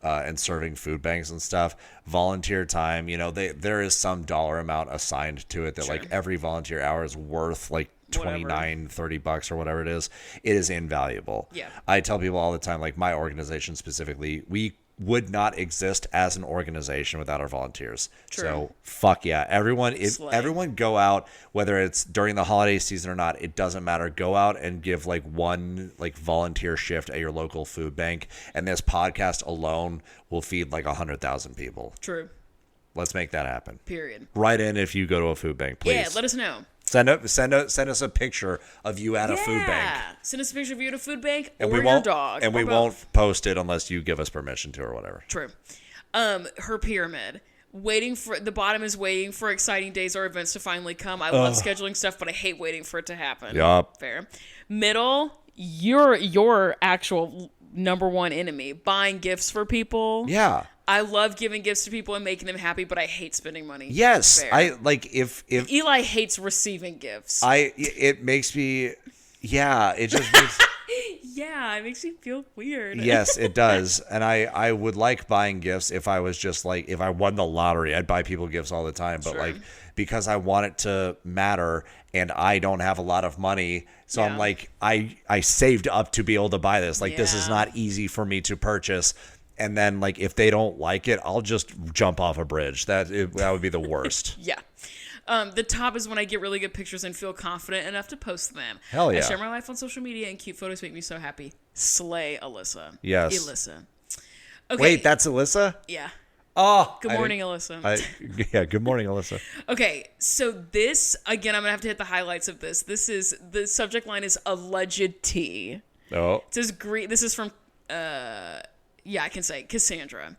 and serving food banks and stuff. Volunteer time, there is some dollar amount assigned to it that like every volunteer hour is worth like $29-$30 or whatever it is. It is invaluable. Yeah. I tell people all the time, like my organization specifically, we would not exist as an organization without our volunteers. True. So fuck yeah. Everyone go out, whether it's during the holiday season or not, it doesn't matter. Go out and give like one like volunteer shift at your local food bank. And this podcast alone will feed like 100,000 people. True. Let's make that happen. Period. Write in if you go to a food bank, please. Yeah, let us know. Send us a picture of you at a food bank. Send us a picture of you at a food bank and or your dog. And we won't post it unless you give us permission to or whatever. True. Her pyramid. The bottom is waiting for exciting days or events to finally come. I love scheduling stuff, but I hate waiting for it to happen. Yup. Fair. Middle, your actual number one enemy. Buying gifts for people. Yeah. I love giving gifts to people and making them happy, but I hate spending money. Yes, Fair. I like if Eli hates receiving gifts. It makes me, yeah, it just makes. Yeah, it makes me feel weird. Yes, it does, and I would like buying gifts if I was just like if I won the lottery, I'd buy people gifts all the time, but like because I want it to matter and I don't have a lot of money, so I'm like I saved up to be able to buy this. Like this is not easy for me to purchase. And then, like, if they don't like it, I'll just jump off a bridge. That would be the worst. Yeah. The top is when I get really good pictures and feel confident enough to post them. Hell yeah. I share my life on social media, and cute photos make me so happy. Slay, Alyssa. Yes. Alyssa. Okay. Wait, that's Alyssa? Yeah. Oh. Good morning, Alyssa. Good morning, Alyssa. Okay, so this, again, I'm going to have to hit the highlights of this. The subject line is alleged tea. Oh. It says, this is from... Yeah, I can say Cassandra.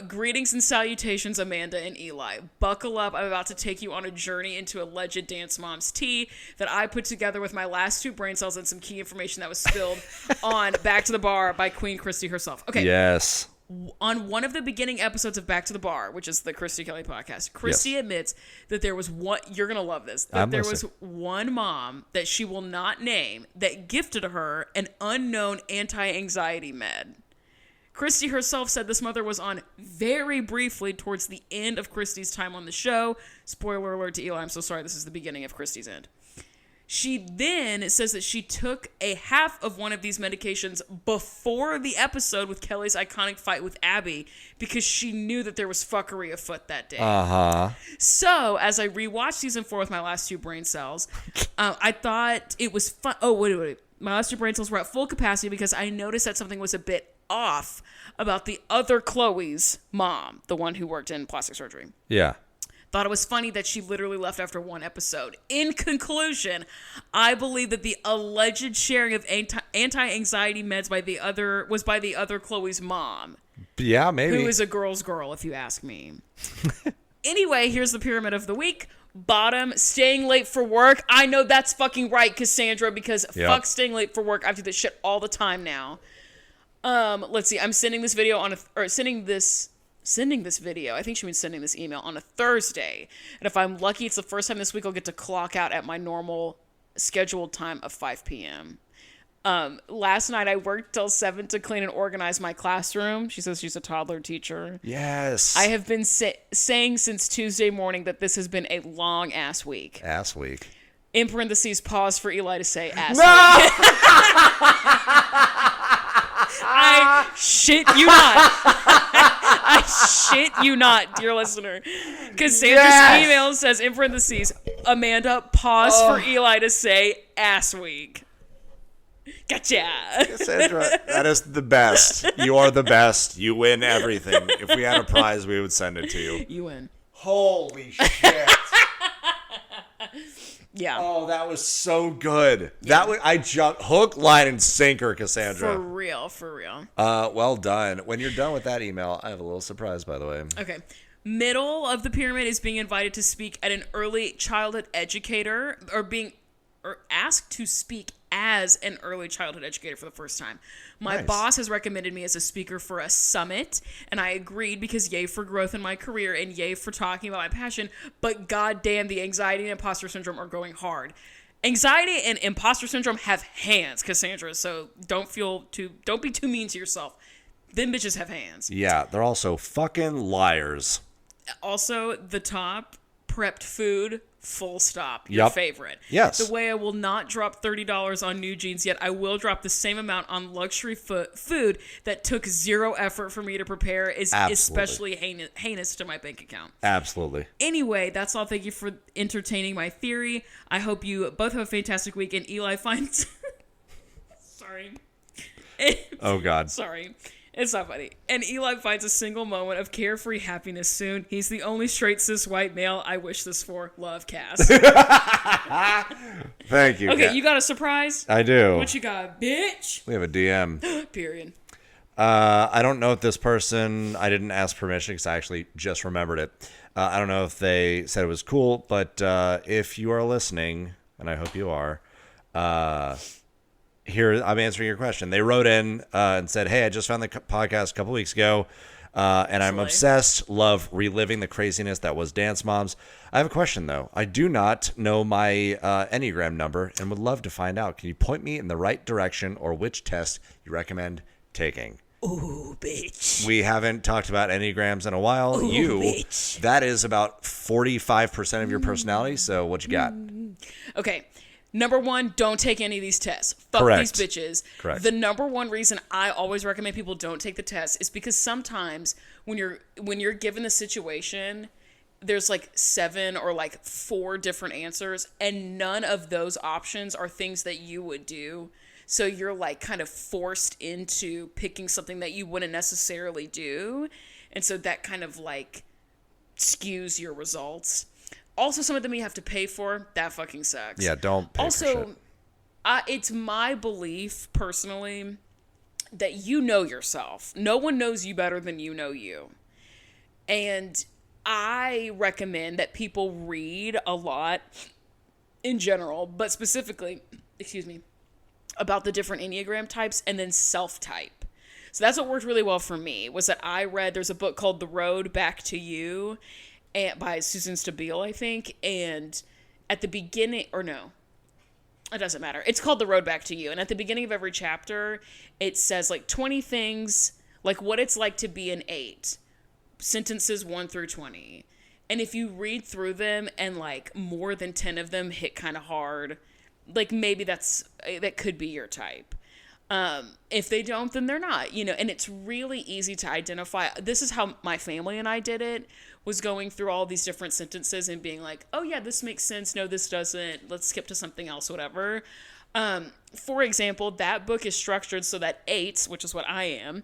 Greetings and salutations, Amanda and Eli. Buckle up. I'm about to take you on a journey into alleged Dance Mom's tea that I put together with my last 2 brain cells and some key information that was spilled on Back to the Bar by Queen Christy herself. Okay. Yes. On one of the beginning episodes of Back to the Bar, which is the Christy Kelly podcast, Christy admits that there was one, you're going to love this, that there was one mom that she will not name that gifted her an unknown anti-anxiety med. Christy herself said this mother was on very briefly towards the end of Christy's time on the show. Spoiler alert to Eli, I'm so sorry, this is the beginning of Christy's end. She then says that she took a half of one of these medications before the episode with Kelly's iconic fight with Abby because she knew that there was fuckery afoot that day. Uh-huh. So, as I rewatched season 4 with my last 2 brain cells, I thought it was fun. Oh, wait. My last 2 brain cells were at full capacity because I noticed that something was a bit off about the other Chloe's mom, the one who worked in plastic surgery. Yeah. Thought it was funny that she literally left after 1 episode. In conclusion, I believe that the alleged sharing of anti-anxiety meds by the other Chloe's mom. Yeah, maybe. Who is a girl's girl, if you ask me. Anyway, here's the pyramid of the week. Bottom, staying late for work. I know that's fucking right, Cassandra, because fuck staying late for work. I do this shit all the time now. Let's see. I'm sending this video sending this video. I think she means sending this email on a Thursday. And if I'm lucky, it's the first time this week I'll get to clock out at my normal scheduled time of 5 p.m. Last night I worked till 7 to clean and organize my classroom. She says she's a toddler teacher. Yes. I have been saying since Tuesday morning that this has been a long ass week. Ass week. In parentheses, pause for Eli to say ass week. I shit you not. I shit you not, dear listener. Cassandra's email says, in parentheses, Amanda, pause for Eli to say ass week. Gotcha. Cassandra, that is the best. You are the best. You win everything. If we had a prize, we would send it to you. You win. Holy shit. Yeah. Oh, that was so good. Yeah. I jumped hook, line, and sinker, Cassandra. For real. Well done. When you're done with that email, I have a little surprise, by the way. Okay. Middle of the pyramid is being invited to speak at an early childhood educator, or asked to speak as an early childhood educator for the first time. My boss has recommended me as a speaker for a summit, and I agreed because yay for growth in my career and yay for talking about my passion, but goddamn, the anxiety and imposter syndrome are going hard. Anxiety and imposter syndrome have hands, Cassandra, so don't be too mean to yourself. Them bitches have hands. Yeah, they're also fucking liars. Also, the top, prepped food, full stop. Your favorite. Yes. The way I will not drop $30 on new jeans, yet I will drop the same amount on luxury food that took 0 effort for me to prepare is especially heinous to my bank account. Absolutely. Anyway, that's all. Thank you for entertaining my theory. I hope you both have a fantastic week, and Eli finds... Sorry. Oh, God. Sorry. It's not funny. And Eli finds a single moment of carefree happiness soon. He's the only straight cis white male I wish this for. Love, Cass. Thank you. Okay, you got a surprise? I do. What you got, bitch? We have a DM. Period. I don't know if this person, I didn't ask permission because I actually just remembered it. I don't know if they said it was cool, but if you are listening, and I hope you are, here, I'm answering your question. They wrote in and said, hey, I just found the podcast a couple weeks ago, and I'm obsessed, love reliving the craziness that was Dance Moms. I have a question, though. I do not know my Enneagram number and would love to find out. Can you point me in the right direction or which test you recommend taking? Ooh, bitch. We haven't talked about Enneagrams in a while. Ooh, bitch. That is about 45% of your personality, so what you got? Okay. Number 1, don't take any of these tests. Fuck Correct. these bitches. Correct. The number 1 reason I always recommend people don't take the test is because sometimes when you're given the situation, there's like 7 or like 4 different answers, and none of those options are things that you would do. So you're like kind of forced into picking something that you wouldn't necessarily do. And so that kind of like skews your results. Also, some of them you have to pay for. That fucking sucks. Yeah, don't pay for shit. It's my belief, personally, that you know yourself. No one knows you better than you know you. And I recommend that people read a lot in general, but specifically, about the different Enneagram types and then self-type. So that's what worked really well for me, was that I read, there's a book called The Road Back to You by Susan Stabile, I think. And at the beginning, or no, it doesn't matter. It's called The Road Back to You. And at the beginning of every chapter, it says like 20 things, like what it's like to be an 8. Sentences 1 through 20. And if you read through them and like more than 10 of them hit kind of hard, like maybe that could be your type. If they don't, then they're not, and it's really easy to identify. This is how my family and I did it, was going through all these different sentences and being like, oh yeah, this makes sense. No, this doesn't. Let's skip to something else, whatever. For example, that book is structured so that 8s, which is what I am,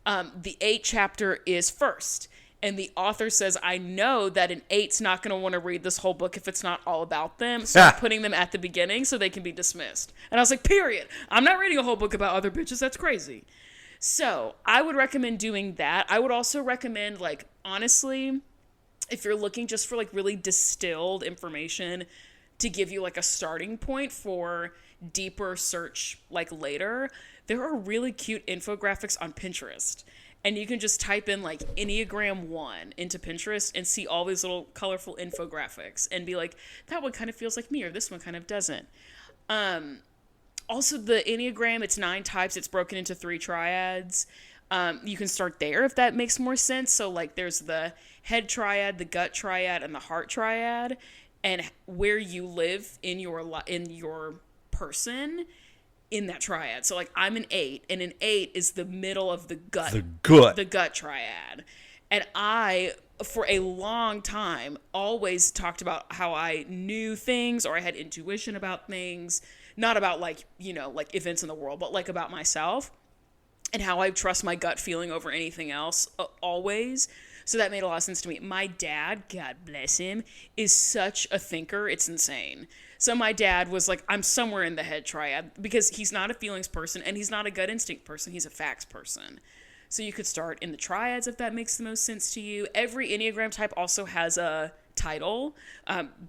the 8 chapter is first. And the author says, I know that an 8's not going to want to read this whole book if it's not all about them. So I'm putting them at the beginning so they can be dismissed. And I was like, period. I'm not reading a whole book about other bitches. That's crazy. So I would recommend doing that. I would also recommend, like, honestly, if you're looking just for, like, really distilled information to give you, like, a starting point for deeper search, like, later, there are really cute infographics on Pinterest. And you can just type in like Enneagram 1 into Pinterest and see all these little colorful infographics and be like, that one kind of feels like me, or this one kind of doesn't. Also, the Enneagram, it's 9 types. It's broken into 3 triads. You can start there if that makes more sense. So like there's the head triad, the gut triad, and the heart triad. And where you live in your person in that triad. So like I'm an 8, and an 8 is the middle of the gut triad. And I, for a long time, always talked about how I knew things, or I had intuition about things, not about like, like events in the world, but like about myself, and how I trust my gut feeling over anything else, always. So that made a lot of sense to me. My dad, God bless him, is such a thinker. It's insane. So my dad was like, I'm somewhere in the head triad, because he's not a feelings person and he's not a gut instinct person. He's a facts person. So you could start in the triads if that makes the most sense to you. Every Enneagram type also has a title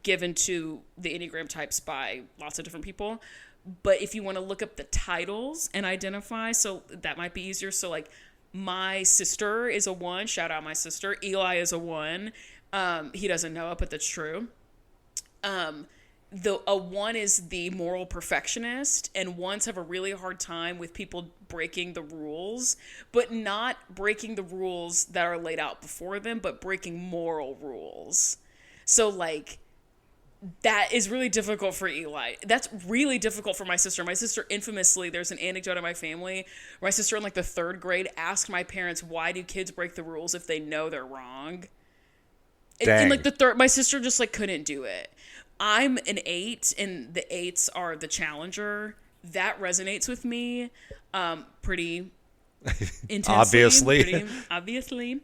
given to the Enneagram types by lots of different people. But if you want to look up the titles and identify, so that might be easier. So like my sister is a 1. Shout out my sister. Eli is a 1. He doesn't know it, but that's true. A 1 is the moral perfectionist, and 1s have a really hard time with people breaking the rules, but not breaking the rules that are laid out before them, but breaking moral rules. So like that is really difficult for Eli. That's really difficult for my sister. My sister infamously, there's an anecdote in my family where my sister in like the 3rd grade asked my parents, why do kids break the rules if they know they're wrong? And like my sister just like couldn't do it. I'm an 8, and the 8s are the challenger. That resonates with me pretty intensely. Obviously.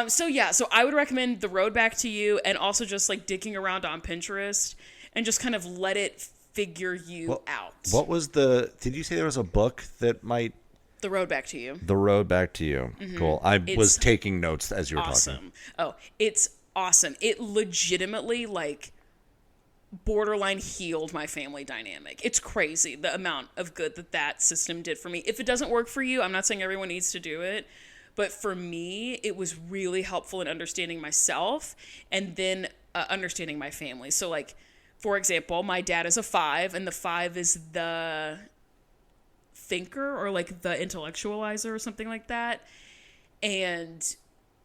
So I would recommend The Road Back to You, and also just like digging around on Pinterest and just kind of let it figure you out. What was did you say there was a book that might... The Road Back to You. The Road Back to You. Mm-hmm. Cool. It's was taking notes as you were talking. Oh, it's awesome. It legitimately like borderline healed my family dynamic. It's crazy the amount of good that system did for me. If it doesn't work for you, I'm not saying everyone needs to do it, but for me, it was really helpful in understanding myself and then understanding my family. So like, for example, my dad is a 5, and the 5 is the thinker, or like the intellectualizer, or something like that. And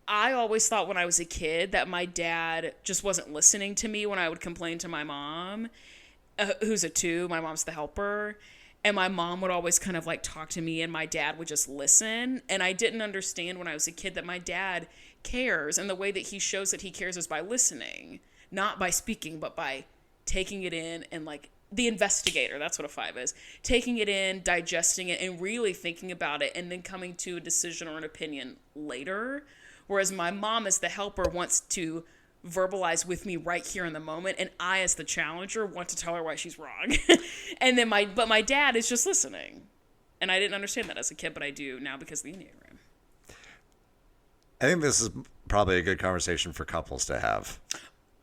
I always thought when I was a kid that my dad just wasn't listening to me when I would complain to my mom, who's a 2. My mom's the helper. And my mom would always kind of like talk to me, and my dad would just listen. And I didn't understand when I was a kid that my dad cares. And the way that he shows that he cares is by listening, not by speaking, but by taking it in and like the investigator. That's what a 5 is. Taking it in, digesting it, and really thinking about it, and then coming to a decision or an opinion later. Whereas my mom, as the helper, wants to verbalize with me right here in the moment, and I, as the challenger, want to tell her why she's wrong. And then my dad is just listening, And I didn't understand that as a kid, but I do now because of the Enneagram. I think this is probably a good conversation for couples to have.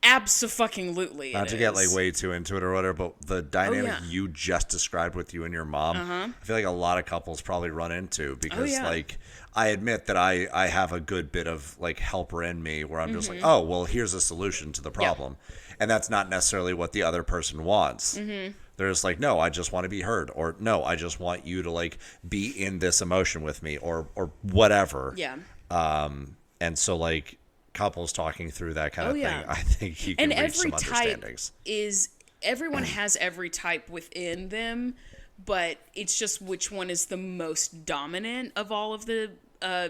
Abso-fucking-lutely. Not to get like way too into it or whatever, but the dynamic you just described with you and your mom, I feel like a lot of couples probably run into because like I admit that I have a good bit of like helper in me where I'm just like, oh, well, here's a solution to the problem. And that's not necessarily what the other person wants. They're just like, no, I just want to be heard, or no, I just want you to like be in this emotion with me, or whatever. Yeah. And so like couples talking through that kind of thing, I think you can reach some understandings. Everyone has every type within them, but it's just which one is the most dominant of all of the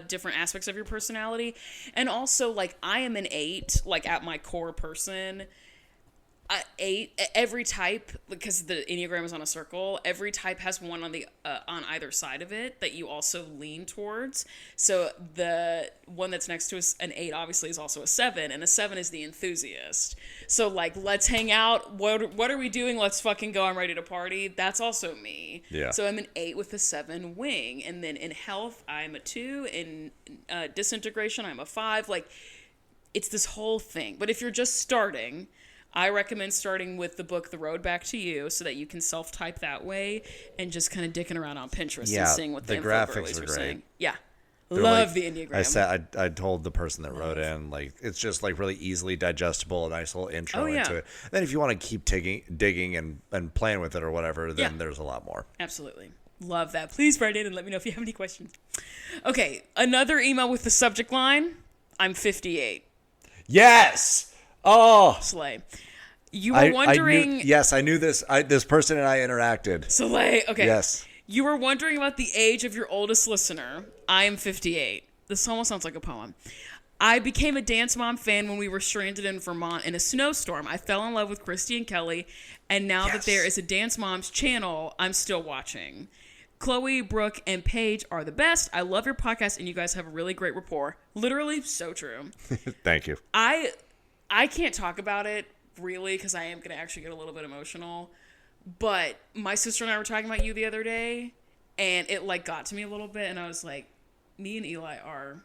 different aspects of your personality. And also, like, I am an 8, like, at my core person. 8, every type, because the Enneagram is on a circle, every type has one on the on either side of it that you also lean towards. So the one that's next to us, an 8, obviously is also a 7, and a 7 is the enthusiast. So like, let's hang out. What are we doing? Let's fucking go. I'm ready to party. That's also me. Yeah. So I'm an 8 with a 7 wing, and then in health, I'm a 2. In disintegration, I'm a 5. Like, it's this whole thing. But if you're just starting, I recommend starting with the book The Road Back to You so that you can self-type that way and just kind of dicking around on Pinterest and seeing what the graphics are saying. Yeah. Love the Enneagram. I told the person that wrote in, like, it's just like really easily digestible, a nice little intro into it. Then if you want to keep digging and playing with it or whatever, then there's a lot more. Absolutely. Love that. Please write in and let me know if you have any questions. Okay. Another email with the subject line, I'm 58. Yes! Oh, slay! You were wondering. I knew this. This person and I interacted. Slay. Okay. Yes. You were wondering about the age of your oldest listener. I am 58. This almost sounds like a poem. I became a Dance Mom fan when we were stranded in Vermont in a snowstorm. I fell in love with Christy and Kelly, and now that there is a Dance Moms channel, I'm still watching. Chloe, Brooke, and Paige are the best. I love your podcast, and you guys have a really great rapport. Literally, so true. Thank you. I can't talk about it, really, because I am going to actually get a little bit emotional. But my sister and I were talking about you the other day, and it, like, got to me a little bit, and I was like, me and Eli are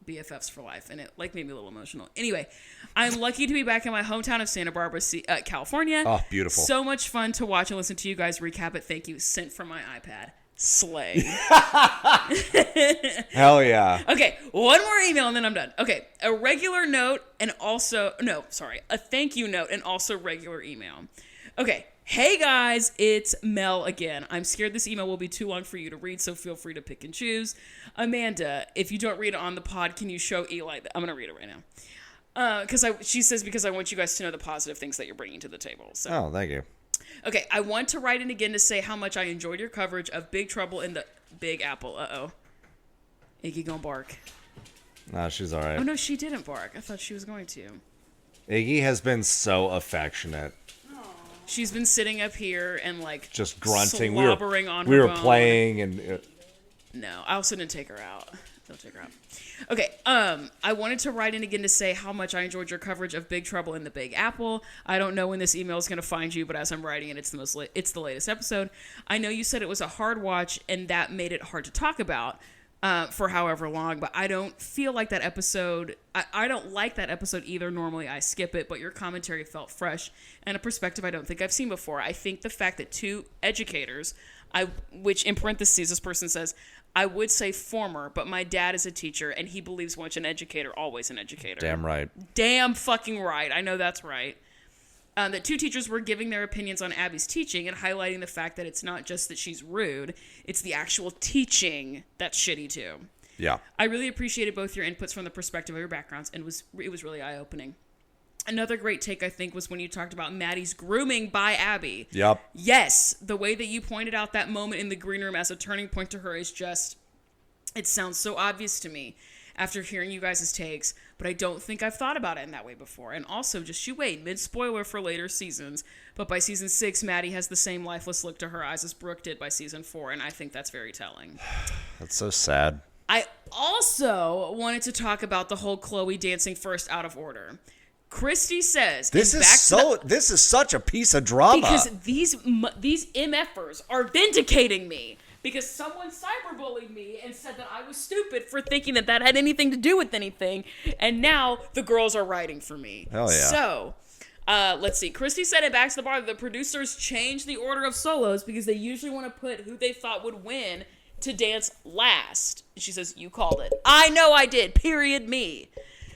BFFs for life, and it, like, made me a little emotional. Anyway, I'm lucky to be back in my hometown of Santa Barbara, California. Oh, beautiful. So much fun to watch and listen to you guys recap it. Thank you. Sent from my iPad. Slay. Hell yeah. Okay, one more email and then I'm done. Okay, a regular note and also, a thank you note and also regular email. Okay, hey guys, it's Mel again. I'm scared this email will be too long for you to read, so feel free to pick and choose. Amanda, if you don't read it on the pod, can you show Eli? I'm going to read it right now. She says, because I want you guys to know the positive things that you're bringing to the table. So. Oh, thank you. Okay, I want to write in again to say how much I enjoyed your coverage of Big Trouble in the Big Apple. Uh-oh. Iggy gonna bark. Nah, she's all right. Oh, no, she didn't bark. I thought she was going to. Iggy has been so affectionate. She's been sitting up here and, like, just grunting. Slobbering on her We were bone. playing and... No, I also didn't take her out. Don't take her out. Okay, I wanted to write in again to say how much I enjoyed your coverage of Big Trouble in the Big Apple. I don't know when this email is going to find you, but as I'm writing it, it's the latest episode. I know you said it was a hard watch, and that made it hard to talk about for however long, but I don't feel like that episode... I don't like that episode either. Normally, I skip it, but your commentary felt fresh and a perspective I don't think I've seen before. I think the fact that 2 educators, which in parentheses this person says... I would say former, but my dad is a teacher, and he believes once an educator, always an educator. Damn right. Damn fucking right. I know that's right. That 2 teachers were giving their opinions on Abby's teaching and highlighting the fact that it's not just that she's rude, it's the actual teaching that's shitty too. Yeah. I really appreciated both your inputs from the perspective of your backgrounds, and it was really eye-opening. Another great take, I think, was when you talked about Maddie's grooming by Abby. Yep. Yes, the way that you pointed out that moment in the green room as a turning point to her is just, it sounds so obvious to me after hearing you guys' takes, but I don't think I've thought about it in that way before. And also, just you wait, mid-spoiler for later seasons, but by season 6, Maddie has the same lifeless look to her eyes as Brooke did by season 4, and I think that's very telling. That's so sad. I also wanted to talk about the whole Chloe dancing first out of order. Christy says this is such a piece of drama because these MFers are vindicating me. because someone cyberbullied me and said that I was stupid for thinking that had anything to do with anything. And now the girls are writing for me. Hell yeah. So, let's see. Christy said it back to the bar that the producers changed the order of solos because they usually want to put who they thought would win to dance last. She says, you called it. I know I did. Period me.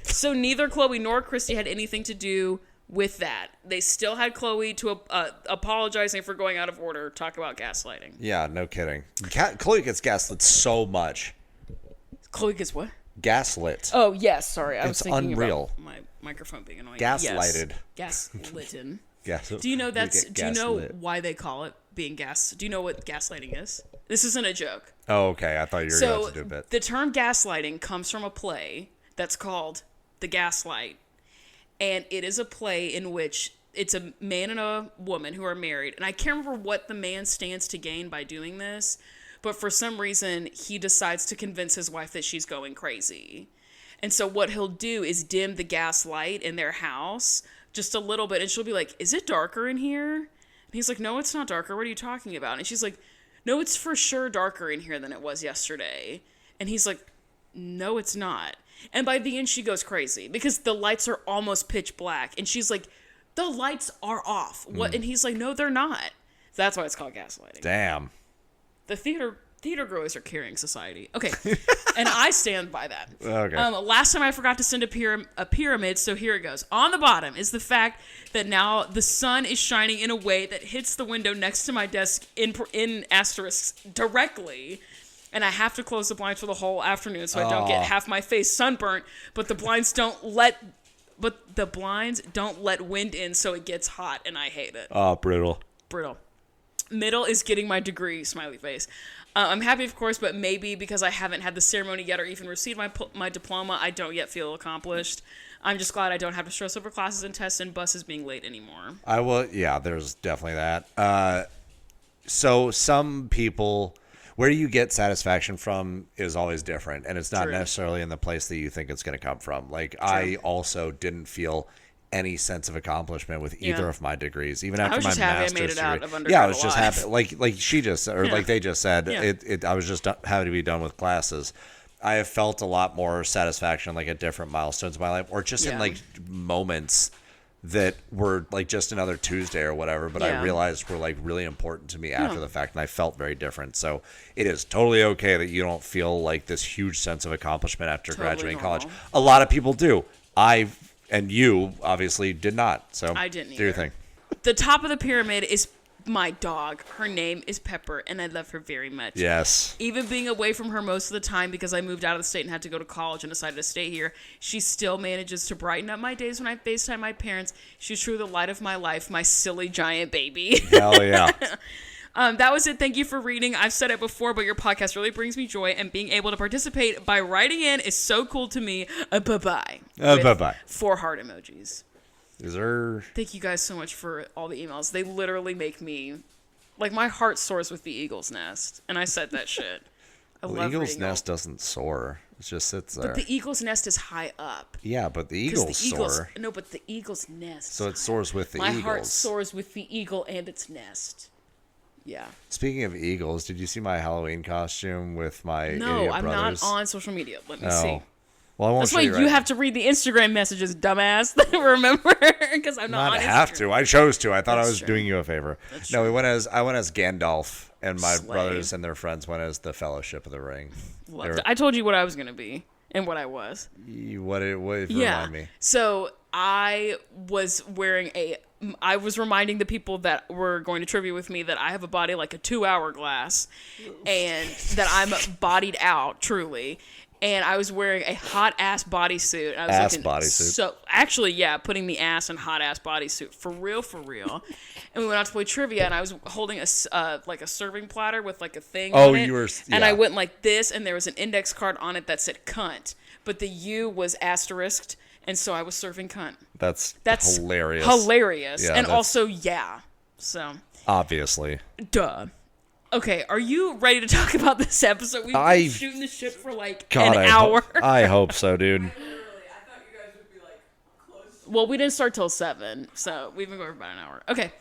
So neither Chloe nor Christy had anything to do with that. They still had Chloe to apologizing for going out of order. Talk about gaslighting. Yeah, no kidding. Chloe gets gaslit so much. Chloe gets what? Gaslit. Oh, yes. Sorry. I was thinking unreal. About my microphone being annoying. Gaslighted. Yes. Gaslitten. Do you know do you know why they call it being do you know what gaslighting is? This isn't a joke. Oh, okay. I thought you were going to do a bit. The term gaslighting comes from a play that's called The Gaslight. And it is a play in which it's a man and a woman who are married. And I can't remember what the man stands to gain by doing this. But for some reason, he decides to convince his wife that she's going crazy. And so what he'll do is dim the gas light in their house just a little bit. And she'll be like, is it darker in here? And he's like, no, it's not darker. What are you talking about? And she's like, no, it's for sure darker in here than it was yesterday. And he's like, no, it's not. And by the end, she goes crazy because the lights are almost pitch black. And she's like, the lights are off. What? And he's like, no, they're not. That's why it's called gaslighting. Damn. The theater girls are carrying society. Okay. And I stand by that. Okay. Last time I forgot to send a pyramid, so here it goes. On the bottom is the fact that now the sun is shining in a way that hits the window next to my desk in asterisks directly. And I have to close the blinds for the whole afternoon so I don't get half my face sunburnt. But the blinds don't let wind in, so it gets hot, and I hate it. Oh, brutal. Middle is getting my degree, smiley face. I'm happy, of course, but maybe because I haven't had the ceremony yet or even received my diploma, I don't yet feel accomplished. I'm just glad I don't have to stress over classes and tests and buses being late anymore. I will. Yeah, there's definitely that. So some people, where you get satisfaction from is always different, and it's not necessarily in the place that you think it's going to come from. Like, I also didn't feel any sense of accomplishment with either of my degrees, even after my master's degree. I was just happy I made it out of undergrad. Yeah, I was just happy. Like she just, or like they just said, I was just happy to be done with classes. I have felt a lot more satisfaction, like at different milestones of my life, or just in like moments that were like just another Tuesday or whatever, but I realized were like really important to me after the fact, and I felt very different. So it is totally okay that you don't feel like this huge sense of accomplishment after graduating college. A lot of people do. And you obviously did not. So I didn't either. Do your thing. The top of the pyramid is my dog. Her name is Pepper, and I love her very much. Yes. Even being away from her most of the time because I moved out of the state and had to go to college and decided to stay here, she still manages to brighten up my days when I FaceTime my parents. She's truly the light of my life, my silly giant baby. Hell yeah. That was it. Thank you for reading. I've said it before, but your podcast really brings me joy, and being able to participate by writing in is so cool to me. Bye-bye. Bye-bye. 4 heart emojis. Is there... Thank you guys so much for all the emails. They literally make me... Like, my heart soars with the eagle's nest, and I said that shit. The eagle's nest doesn't soar. It just sits there. But the eagle's nest is high up. Yeah, but the eagles soar. No, but the eagle's nest. So it soars with the eagles. My heart soars with the eagle and its nest. Yeah. Speaking of eagles, did you see my Halloween costume with my idiot brothers? No, I'm not on social media. Let me see. Well, I won't. That's why you have to read the Instagram messages, dumbass. Remember? Because I'm not on Instagram. Have to. I chose to. I thought I was doing you a favor. No, I went as Gandalf, and my brothers and their friends went as the Fellowship of the Ring. I told you what I was going to be and what I was. Remind me. So I was I was reminding the people that were going to trivia with me that I have a body like a 2-hourglass and that I'm bodied out, truly. And I was wearing a hot-ass bodysuit. I was bodysuit. So, actually, yeah, putting the ass in hot-ass bodysuit. For real. And we went out to play trivia, and I was holding a serving platter with, like, a thing on it. And I went like this, and there was an index card on it that said cunt. But the U was asterisked, and so I was serving cunt. That's hilarious. Yeah, and also, So. Obviously. Duh. Okay, are you ready to talk about this episode? We've been shooting this shit for like an hour. I hope so, dude. I thought you guys would be like close. Well, we didn't start till 7, so we've been going for about an hour. Okay.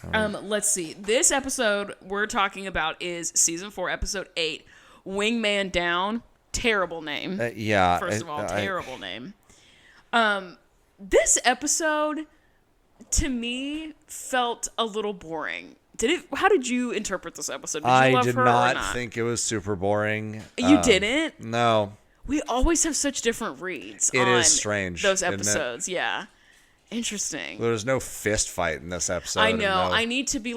Let's see. This episode we're talking about is season 4, episode 8, Wingman Down. Terrible name. Yeah. First of all, terrible name. This episode, to me, felt a little boring. How did you interpret this episode? Did you love did her not or not think it was super boring. You didn't? No. We always have such different reads It on is strange, those isn't it? episodes. Yeah. Interesting. There's no fist fight in this episode. I know. No. I need to be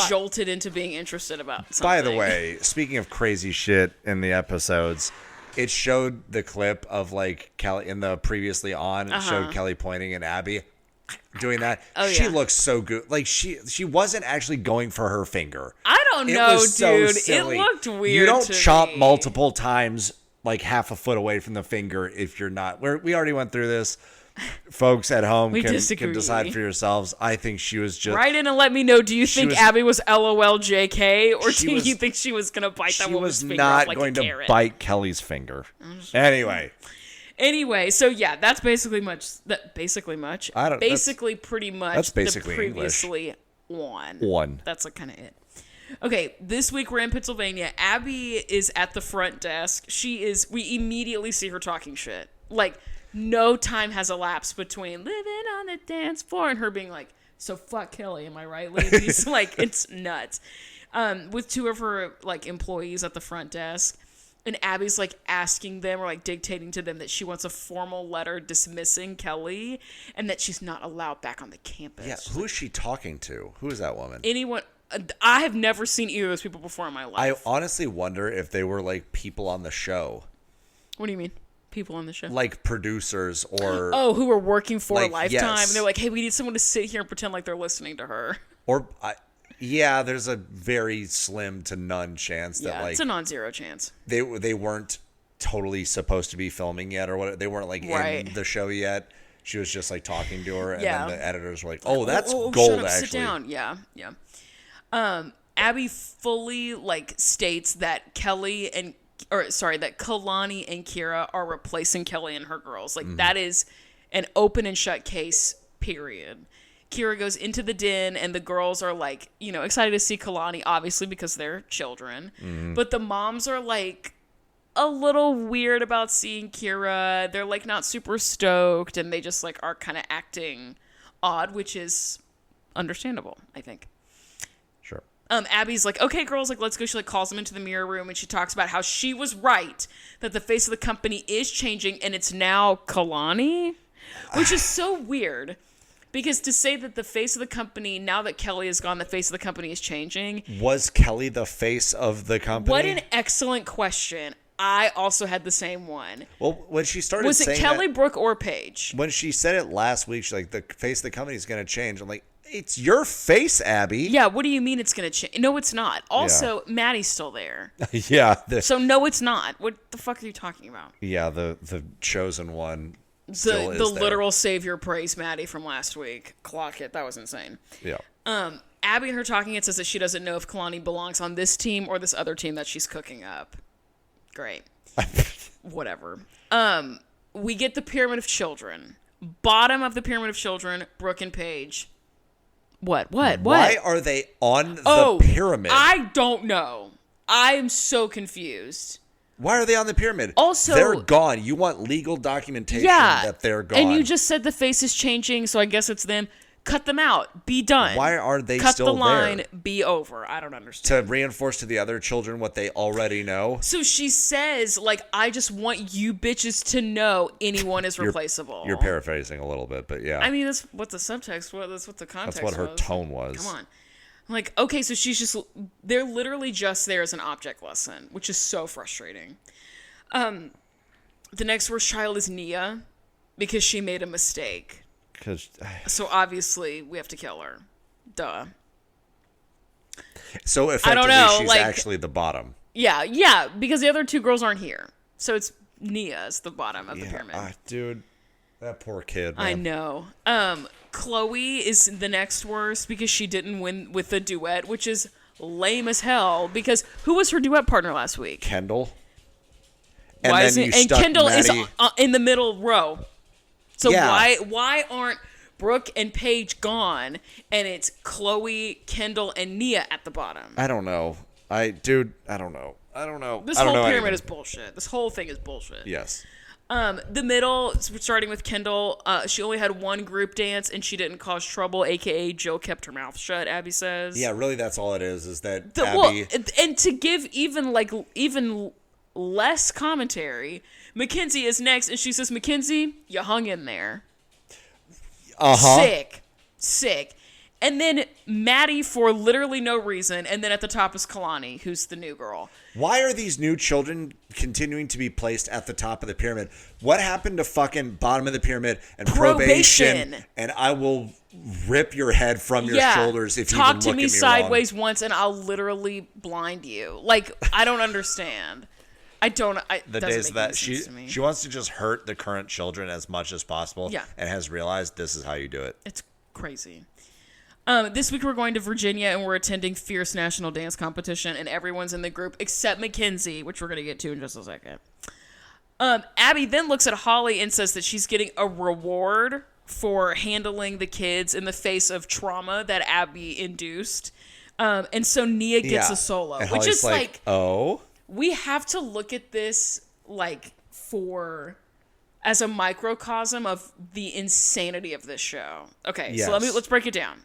jolted into being interested about something. By the way, speaking of crazy shit in the episodes, it showed the clip of Kelly in the previously on. It showed Kelly pointing and Abby doing that. She looks so good. Like she wasn't actually going for her finger. I don't know, was so dude. silly. It looked weird. You don't to chomp me. multiple times half a foot away from the finger if you're not. We already went through this. Folks at home can decide for yourselves. I think she was just... Write in and let me know, do you think Abby was LOL JK, or do you think she was going to bite that woman's finger off like a carrot? She was not going to bite Kelly's finger. Anyway, so yeah, that's basically much. Basically pretty much that's basically the previously English. one. That's kind of it. Okay, this week we're in Pennsylvania. Abby is at the front desk. We immediately see her talking shit. No time has elapsed between living on the dance floor and her being like, so fuck Kelly, am I right, ladies? It's nuts. With 2 of her, employees at the front desk. And Abby's, asking them or, dictating to them that she wants a formal letter dismissing Kelly and that she's not allowed back on the campus. Yeah, who is she talking to? Who is that woman? Anyone. I have never seen either of those people before in my life. I honestly wonder if they were, people on the show. What do you mean? People on the show? Producers or... Oh, who were working for Lifetime. Yes. And they're like, hey, we need someone to sit here and pretend like they're listening to her. Or... Yeah, there's a very slim to none chance that it's a non-zero chance. They weren't totally supposed to be filming yet, or what? They weren't in the show yet. She was just talking to her, and then the editors were like, "Oh, that's gold." Shut up, actually, sit down. Yeah. Abby fully states that that Kalani and Kira are replacing Kelly and her girls. That is an open and shut case. Period. Kira goes into the den, and the girls are excited to see Kalani, obviously because they're children. But the moms are a little weird about seeing Kira. They're not super stoked, and they just are kind of acting odd, which is understandable, I think. Sure. Abby's okay, girls, let's go. She calls them into the mirror room, and she talks about how she was right, that the face of the company is changing, and it's now Kalani, which is so weird. Because to say that the face of the company, now that Kelly is gone, the face of the company is changing. Was Kelly the face of the company? What an excellent question. I also had the same one. Well, when she started was it Kelly, Brooke, or Paige? When she said it last week, she's the face of the company is going to change. I'm like, it's your face, Abby. Yeah, what do you mean it's going to change? No, it's not. Also, Maddie's still there. Yeah. So no, it's not. What the fuck are you talking about? Yeah, the chosen one. The literal savior praise Maddie from last week. Clock it. That was insane. Yeah. Abby and her talking, it says that she doesn't know if Kalani belongs on this team or this other team that she's cooking up. Great. Whatever. We get the Pyramid of Children. Bottom of the Pyramid of Children, Brooke and Paige. What? Why are they on the pyramid? I don't know. I am so confused. Why are they on the pyramid? Also, they're gone. You want legal documentation that they're gone. And you just said the face is changing, so I guess it's them. Cut them out. Be done. Why are they Cut still the line. there? Be over. I don't understand. To reinforce to the other children what they already know? So she says, I just want you bitches to know anyone is replaceable. You're paraphrasing a little bit, but yeah. I mean, that's what the subtext was. That's what the context was. That's what her tone was. Come on. Okay, so they're literally just there as an object lesson, which is so frustrating. The next worst child is Nia, because she made a mistake. So obviously we have to kill her. Duh. So effectively she's actually the bottom. Yeah, because the other 2 girls aren't here. So it's Nia's the bottom of the pyramid. Dude, that poor kid, man. I know. Chloe is the next worst because she didn't win with the duet, which is lame as hell. Because who was her duet partner last week? Kendall. And Kendall is in the middle row. So why aren't Brooke and Paige gone, and it's Chloe, Kendall, and Nia at the bottom. I don't know. I don't know. This whole pyramid is bullshit. This whole thing is bullshit. Yes. The middle, starting with Kendall, she only had one group dance and she didn't cause trouble, aka Jill kept her mouth shut, Abby says. Yeah, really that's all it is that Abby... Well, and to give even less commentary, Mackenzie is next and she says, Mackenzie, you hung in there. Sick. And then Maddie for literally no reason. And then at the top is Kalani, who's the new girl. Why are these new children continuing to be placed at the top of the pyramid? What happened to fucking bottom of the pyramid and probation? And I will rip your head from your shoulders if you even look at me Talk to me sideways once and I'll literally blind you. Like, I don't understand. The days that she wants to just hurt the current children as much as possible. Yeah. And has realized this is how you do it. It's crazy. This week we're going to Virginia and we're attending Fierce National Dance Competition and everyone's in the group except Mackenzie, which we're going to get to in just a second. Abby then looks at Holly and says that she's getting a reward for handling the kids in the face of trauma that Abby induced. And so Nia gets a solo, and which Holly's is like, oh, we have to look at this as a microcosm of the insanity of this show. Okay, so let's break it down.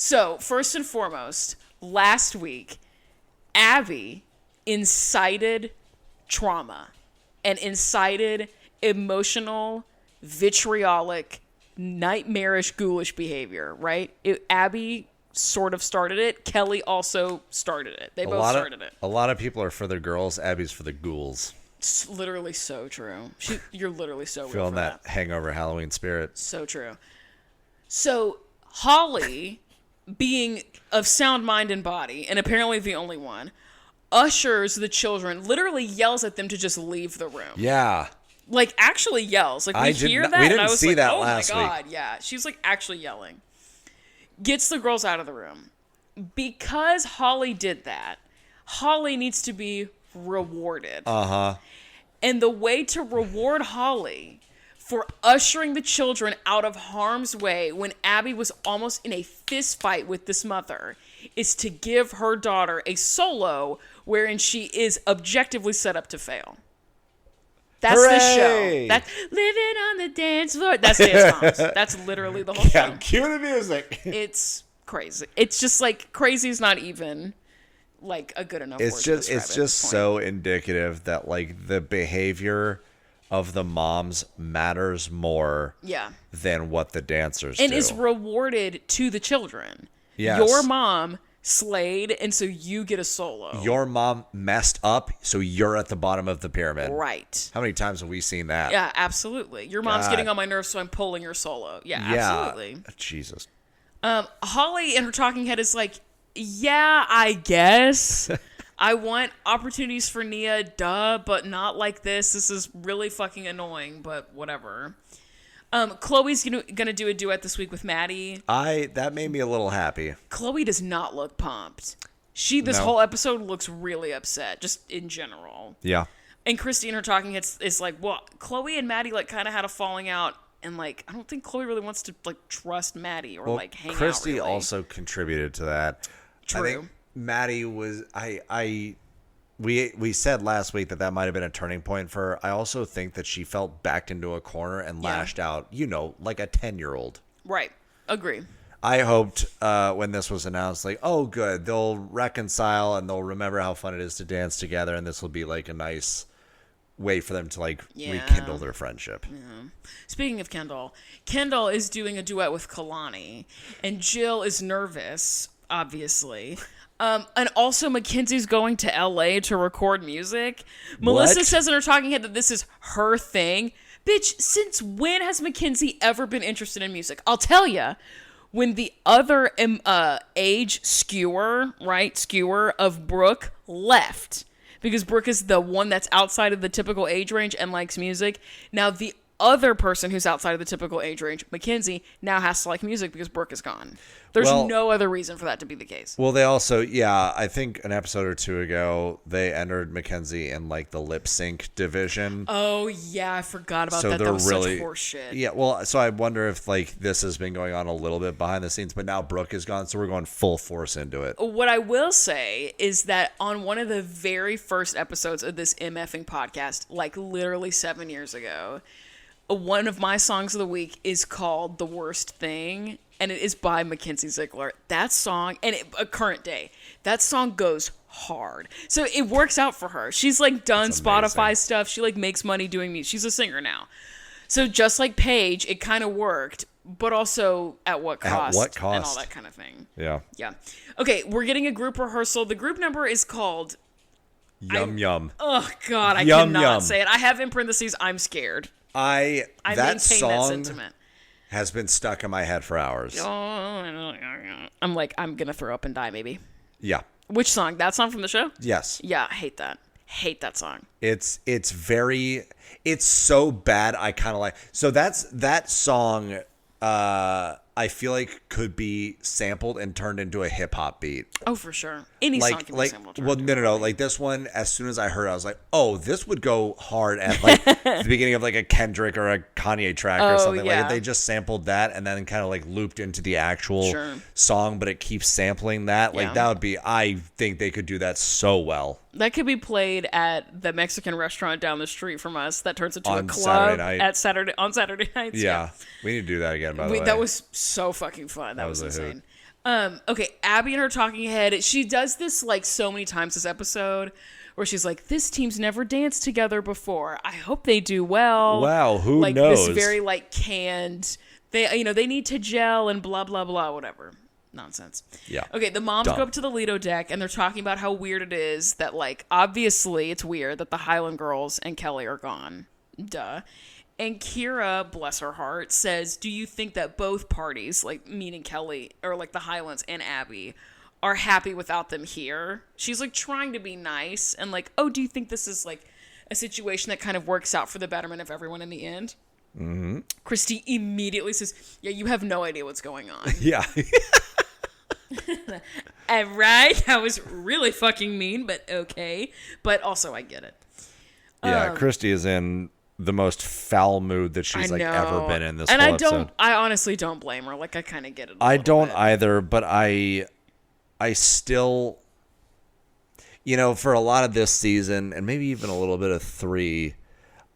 So, first and foremost, last week, Abby incited trauma and incited emotional, vitriolic, nightmarish, ghoulish behavior, right? Abby sort of started it. Kelly also started it. They both started it. A lot of people are for the girls. Abby's for the ghouls. It's literally so true. You're literally so real. Feeling that hangover Halloween spirit. So true. So, Holly... being of sound mind and body, and apparently the only one, ushers the children, literally yells at them to just leave the room. Yeah. Like, actually yells. Like, we hear that, we didn't and I was see like, that oh last my God, week. yeah. She was, like, actually yelling. Gets the girls out of the room. Because Holly did that, Holly needs to be rewarded. Uh-huh. And the way to reward Holly... for ushering the children out of harm's way when Abby was almost in a fist fight with this mother is to give her daughter a solo wherein she is objectively set up to fail. That's the show. That's living on the dance floor. That's Dance Moms. That's literally the whole show. Cue the music. It's crazy. It's just like crazy is not even like a good enough word to describe it. It's just so indicative that like the behavior of the moms matters more than what the dancers do. And is rewarded to the children. Yes. Your mom slayed, and so you get a solo. Your mom messed up, so you're at the bottom of the pyramid. Right. How many times have we seen that? Yeah, absolutely. Your mom's getting on my nerves, so I'm pulling your solo. Yeah, absolutely. Jesus. Holly in her talking head is like, yeah, I guess. I want opportunities for Nia, but not like this. This is really fucking annoying, but whatever. Chloe's gonna do a duet this week with Maddie. That made me a little happy. Chloe does not look pumped. This whole episode looks really upset, just in general. Yeah. And Christy in her talking head is like, well, Chloe and Maddie like kind of had a falling out, and like I don't think Chloe really wants to like trust Maddie or like hang out. Christy really. also contributed to that. True. I think Maddie was we said last week that might have been a turning point for her. I also think that she felt backed into a corner and lashed out, like a 10-year-old. Right. Agree. I hoped when this was announced, like, oh, good, they'll reconcile and they'll remember how fun it is to dance together, and this will be like a nice way for them to like rekindle their friendship. Yeah. Speaking of Kendall is doing a duet with Kalani, and Jill is nervous, obviously. And also Mackenzie's going to LA to record music. Melissa says in her talking head that this is her thing. Bitch, since when has Mackenzie ever been interested in music? I'll tell you, when the other age skewer of Brooke left, because Brooke is the one that's outside of the typical age range and likes music. Now, the other person who's outside of the typical age range, Mackenzie, now has to like music because Brooke is gone. There's no other reason for that to be the case. Well, they also, I think an episode or two ago, they entered Mackenzie in like the lip sync division. Oh, yeah, I forgot about that. That was such horse shit. Yeah, well, so I wonder if like this has been going on a little bit behind the scenes, but now Brooke is gone, so we're going full force into it. What I will say is that on one of the very first episodes of this MFing podcast, like literally 7 years ago, one of my songs of the week is called The Worst Thing, and it is by Mackenzie Ziegler. That song, and a current day, that song goes hard. So it works out for her. She's like done Spotify stuff. She like makes money doing music. She's a singer now. So just like Paige, it kind of worked, but also at what cost? At what cost? And all that kind of thing. Yeah. Yeah. Okay, we're getting a group rehearsal. The group number is called... Yum. Oh, God, I cannot say it. I have in parentheses, I'm scared. I maintain song that sentiment. Has been stuck in my head for hours. I'm like, I'm going to throw up and die, maybe. Yeah. Which song? That song from the show? Yes. Yeah, I hate that. Hate that song. It's so bad. I kind of like, so that song, I feel like could be sampled and turned into a hip hop beat. Oh, for sure. Any song can be sampled. Well, no. Like this one, as soon as I heard it, I was like, oh, this would go hard at like the beginning of like a Kendrick or a Kanye track or something. Yeah. Like if they just sampled that and then kind of like looped into the actual song, but it keeps sampling that. Like that would be, I think they could do that so well. That could be played at the Mexican restaurant down the street from us that turns into a club on Saturday nights. Yeah. We need to do that again, by the way. That was so fucking fun. That was insane. Okay, Abby and her talking head. She does this like so many times this episode where she's like, this team's never danced together before. I hope they do well. Wow, who like, knows? This very like canned, they need to gel and blah, blah, blah, whatever. Nonsense. Yeah. Okay, the moms go up to the Lido deck and they're talking about how weird it is that like, obviously it's weird that the Highland girls and Kelly are gone. Duh. And Kira, bless her heart, says, do you think that both parties, like meaning Kelly, or like the Highlands and Abby, are happy without them here? She's like trying to be nice and like, oh, do you think this is like a situation that kind of works out for the betterment of everyone in the end? Mm-hmm. Christy immediately says, yeah, you have no idea what's going on. Yeah. And right, that was really fucking mean, but okay. But also, I get it. Yeah, Christy is in the most foul mood that she's like ever been in this whole episode. I honestly don't blame her. Like, I kind of get it. I don't either, but I still, for a lot of this season and maybe even a little bit of 3,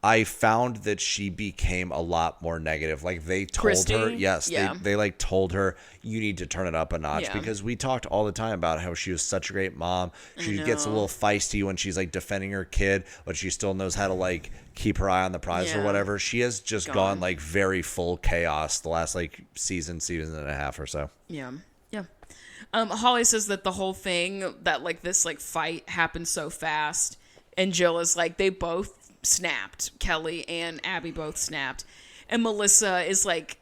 I found that she became a lot more negative. Like they told Christy? her, yes, they like told her, you need to turn it up a notch because we talked all the time about how she was such a great mom. She gets a little feisty when she's like defending her kid, but she still knows how to like keep her eye on the prize or whatever. She has just gone like very full chaos the last like season and a half or so. Yeah. Yeah. Holly says that the whole thing that like this like fight happened so fast, and Jill is like, they both snapped. Kelly and Abby both snapped. And Melissa is like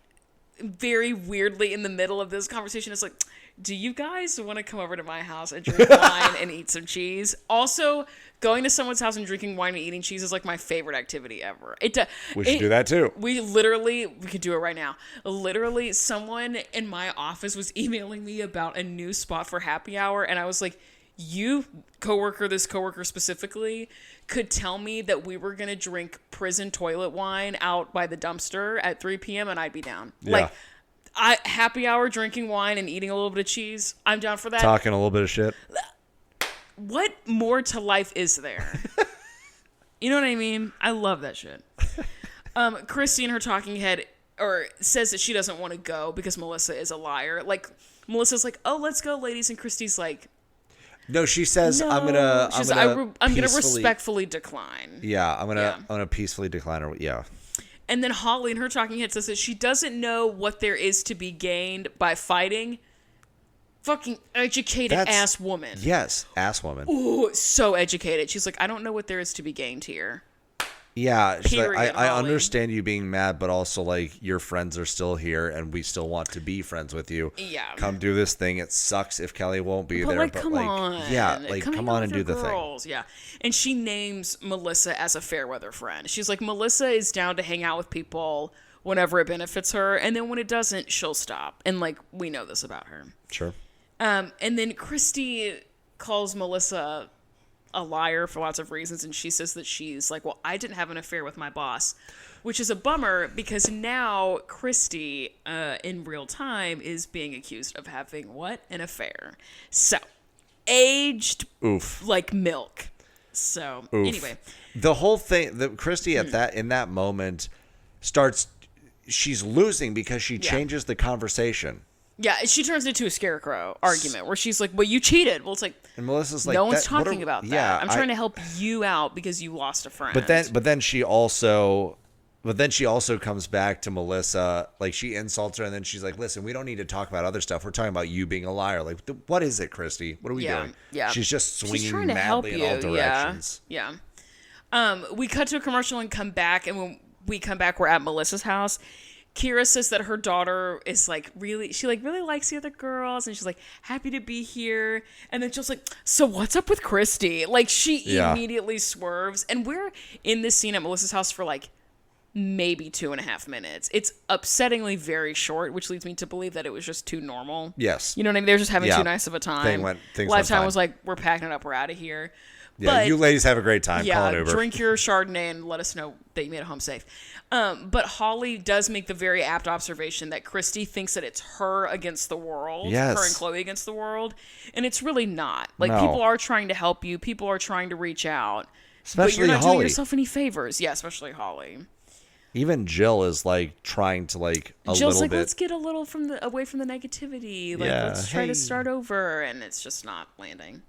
very weirdly in the middle of this conversation. It's like, do you guys want to come over to my house and drink wine and eat some cheese? Also, going to someone's house and drinking wine and eating cheese is like my favorite activity ever. We should do that too. We could do it right now. Literally, someone in my office was emailing me about a new spot for happy hour, and I was like, this coworker specifically, could tell me that we were going to drink prison toilet wine out by the dumpster at 3 p.m. and I'd be down. Yeah. Like, happy hour drinking wine and eating a little bit of cheese, I'm down for that. Talking a little bit of shit. What more to life is there? You know what I mean? I love that shit. Christy in her talking head says that she doesn't want to go because Melissa is a liar. Like, Melissa's like, oh, let's go, ladies. And Christy's like, no, she says, I'm gonna respectfully decline. Yeah, I'm gonna peacefully decline. Yeah. And then Holly in her talking head says that she doesn't know what there is to be gained by fighting. Fucking educated ass woman. Yes, ass woman. Ooh, so educated. She's like, I don't know what there is to be gained here. Yeah, she's like, Period, I Holly. understand you being mad, but also like your friends are still here, and we still want to be friends with you. Yeah. Come do this thing. It sucks if Kelly won't be there, like, but come like, on. yeah, like come on and do the girls. thing. Yeah. And she names Melissa as a fair weather friend. She's like, Melissa is down to hang out with people whenever it benefits her, and then when it doesn't, she'll stop. And like, we know this about her. Sure. And then Christy calls Melissa a liar for lots of reasons, and she says that she's like, well, I didn't have an affair with my boss, which is a bummer because now Christy in real time is being accused of having what? An affair. So aged like milk. So anyway, the whole thing, the Christy at in that moment she's losing because she changes the conversation. Yeah, she turns into a scarecrow argument where she's like, well, you cheated. Well, it's like, and Melissa's like, no one's talking about that. Yeah, I'm trying to help you out because you lost a friend. But then she also comes back to Melissa, like she insults her, and then she's like, listen, we don't need to talk about other stuff. We're talking about you being a liar. Like, what is it, Christy? What are we doing? Yeah. She's just swinging trying to help madly in all directions. Yeah. We cut to a commercial and come back, and when we come back, we're at Melissa's house. Kira says that her daughter is like really likes the other girls, and she's like happy to be here. And then she's like, so what's up with Christy? Like she immediately swerves, and we're in this scene at Melissa's house for like maybe 2.5 minutes. It's upsettingly very short, which leads me to believe that it was just too normal. Yes, you know what I mean. They're just having too nice of a time. Lifetime was like, we're packing it up, we're out of here. Yeah, but, you ladies have a great time. Yeah, call an Uber. Drink your Chardonnay and let us know that you made it home safe. But Holly does make the very apt observation that Christy thinks that it's her against the world. Yes. Her and Chloe against the world. And it's really not. Like, people are trying to help you. People are trying to reach out. Especially but you're not Holly. doing yourself any favors. Yeah, especially Holly. Even Jill is like trying to like Jill's like, bit. let's get a little away from the negativity. Like, let's try to start over. And it's just not landing.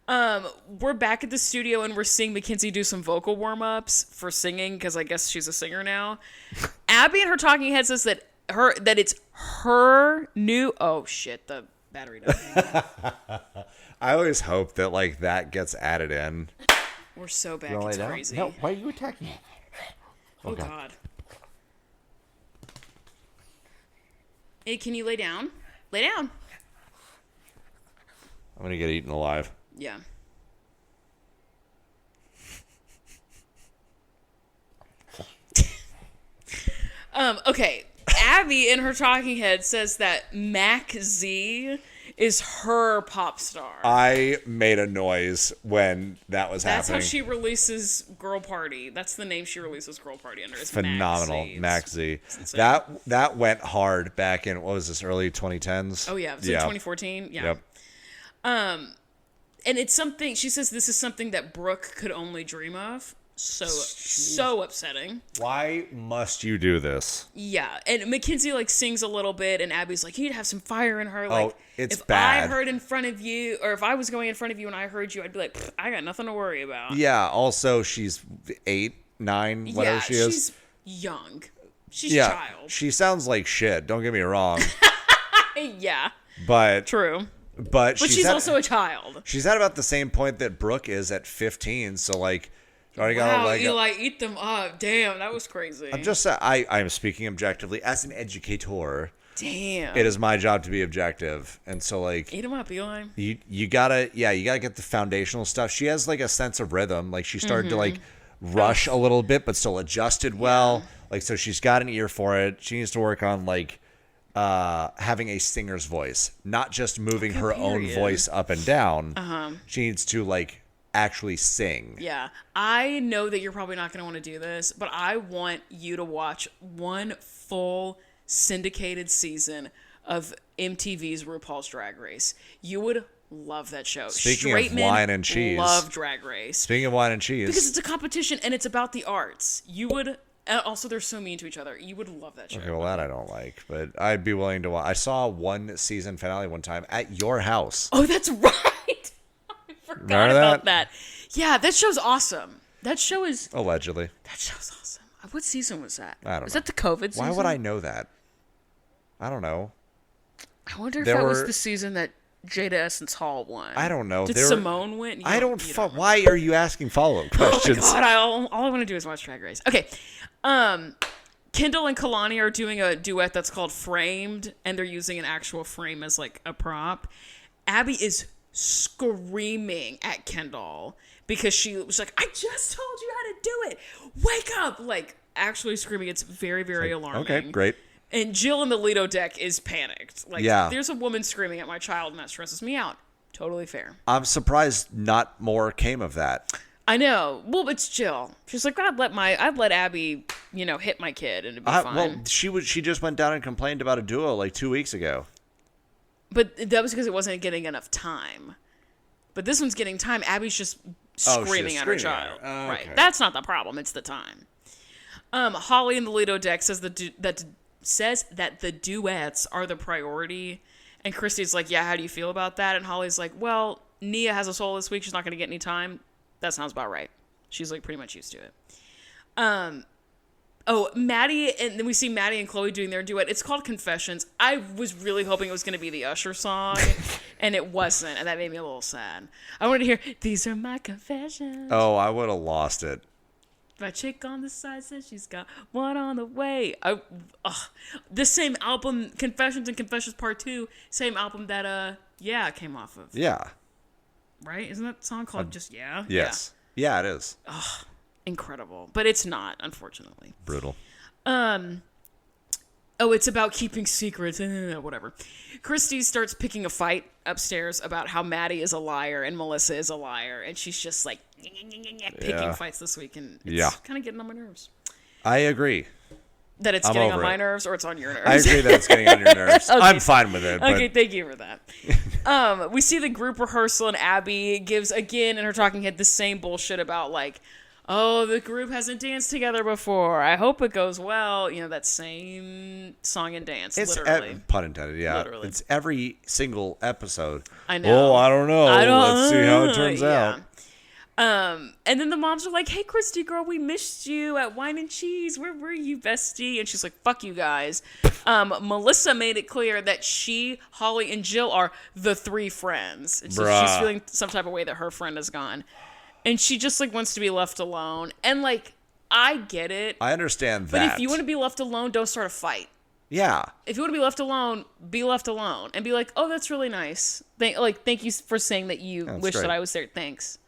We're back at the studio and we're seeing Mackenzie do some vocal warm-ups for singing because I guess she's a singer now. Abby in her talking head says that it's her new. Oh shit! The battery died. I always hope that like that gets added in. We're so back. It's crazy. No, why are you attacking me? Oh God. Hey, can you lay down? Lay down. I'm gonna get eaten alive. Yeah. Okay. Abby in her talking head says that Mac Z is her pop star. I made a noise when that was happening. That's how she releases Girl Party. That's the name she releases Girl Party under. Is phenomenal. Mac Z. That went hard back in, what was this, early 2010s? Oh yeah, so 2014. Yeah. Yep. And it's something, she says this is something that Brooke could only dream of. So upsetting. Why must you do this? Yeah. And Mackenzie like sings a little bit and Abby's like, you need to have some fire in her. Like, it's if bad. I heard in front of you, or if I was going in front of you and I heard you, I'd be like, I got nothing to worry about. Yeah. Also, she's 8, 9, whatever she is. She's young. She's a child. She sounds like shit. Don't get me wrong. Yeah. But true. But she's also a child. She's at about the same point that Brooke is at 15. So like, already wow, got you like eat them up. Damn, that was crazy. I'm speaking objectively as an educator. Damn. It is my job to be objective, and so like eat them up, Eli. You gotta get the foundational stuff. She has like a sense of rhythm. Like she started to like rush a little bit, but still adjusted well. Yeah. Like so, she's got an ear for it. She needs to work on like. Having a singer's voice, not just moving her own voice up and down. She needs to like actually sing. Yeah. I know that you're probably not going to want to do this, but I want you to watch one full syndicated season of MTV's RuPaul's Drag Race. You would love that show. Speaking Straight of wine and cheese. Love Drag Race. Speaking of wine and cheese. Because it's a competition and it's about the arts. You would... And also, they're so mean to each other. You would love that show. Okay, well, that I don't like, but I'd be willing to watch. I saw one season finale one time at your house. Oh, that's right. I forgot about that. Yeah, that show's awesome. That show is... Allegedly. That show's awesome. What season was that? I don't know. Was that the COVID season? Why would I know that? I don't know. I wonder if that was the season that Jada Essence Hall won? I don't know. Did Simone win? I don't. Why are you asking follow-up questions? Oh my God, all I want to do is watch Drag Race. Okay. Kendall and Kalani are doing a duet that's called Framed, and they're using an actual frame as like a prop. Abby is screaming at Kendall because she was like, I just told you how to do it. Wake up. Like, actually screaming. It's very, very alarming. Okay, great. And Jill in the Lido deck is panicked. Like, yeah. There's a woman screaming at my child, and that stresses me out. Totally fair. I'm surprised not more came of that. I know. Well, it's Jill. She's like, I'd let Abby, hit my kid, and it'd be fine. Well, she just went down and complained about a duo like 2 weeks ago. But that was because it wasn't getting enough time. But this one's getting time. Abby's just screaming at her child. Okay. Right. That's not the problem. It's the time. Holly in the Lido deck says that the duets are the priority. And Christy's like, yeah, how do you feel about that? And Holly's like, well, Nia has a soul this week. She's not going to get any time. That sounds about right. She's like pretty much used to it. Maddie, and then we see Maddie and Chloe doing their duet. It's called Confessions. I was really hoping it was going to be the Usher song, and it wasn't, and that made me a little sad. I wanted to hear, these are my confessions. Oh, I would have lost it. My chick on the side says she's got one on the way. This same album, Confessions and Confessions Part 2, same album that, came off of. Yeah. Right? Isn't that song called just Yeah? Yes. Yeah, it is. Ugh. Incredible, but it's not, unfortunately. Brutal. It's about keeping secrets, whatever. Christy starts picking a fight upstairs about how Maddie is a liar and Melissa is a liar, and she's just like picking fights this week, and it's kind of getting on my nerves. I agree. That it's getting on my nerves, or it's on your nerves? I agree that it's getting on your nerves. Okay. I'm fine with it. Okay, thank you for that. We see the group rehearsal, and Abby gives, again, in her talking head, the same bullshit about, like, oh, the group hasn't danced together before. I hope it goes well. That same song and dance, literally. Pun intended, yeah. Literally. It's every single episode. I know. Oh, I don't know. Let's see how it turns out. And then the moms are like, hey, Christy, girl, we missed you at Wine and Cheese. Where were you, bestie? And she's like, fuck you guys. Melissa made it clear that she, Holly, and Jill are the three friends. And so she's feeling some type of way that her friend is gone. And she just, like, wants to be left alone. And, like, I get it. I understand that. But if you want to be left alone, don't start a fight. Yeah. If you want to be left alone, be left alone. And be like, oh, that's really nice. Thank you for saying that you wish that I was there. Thanks.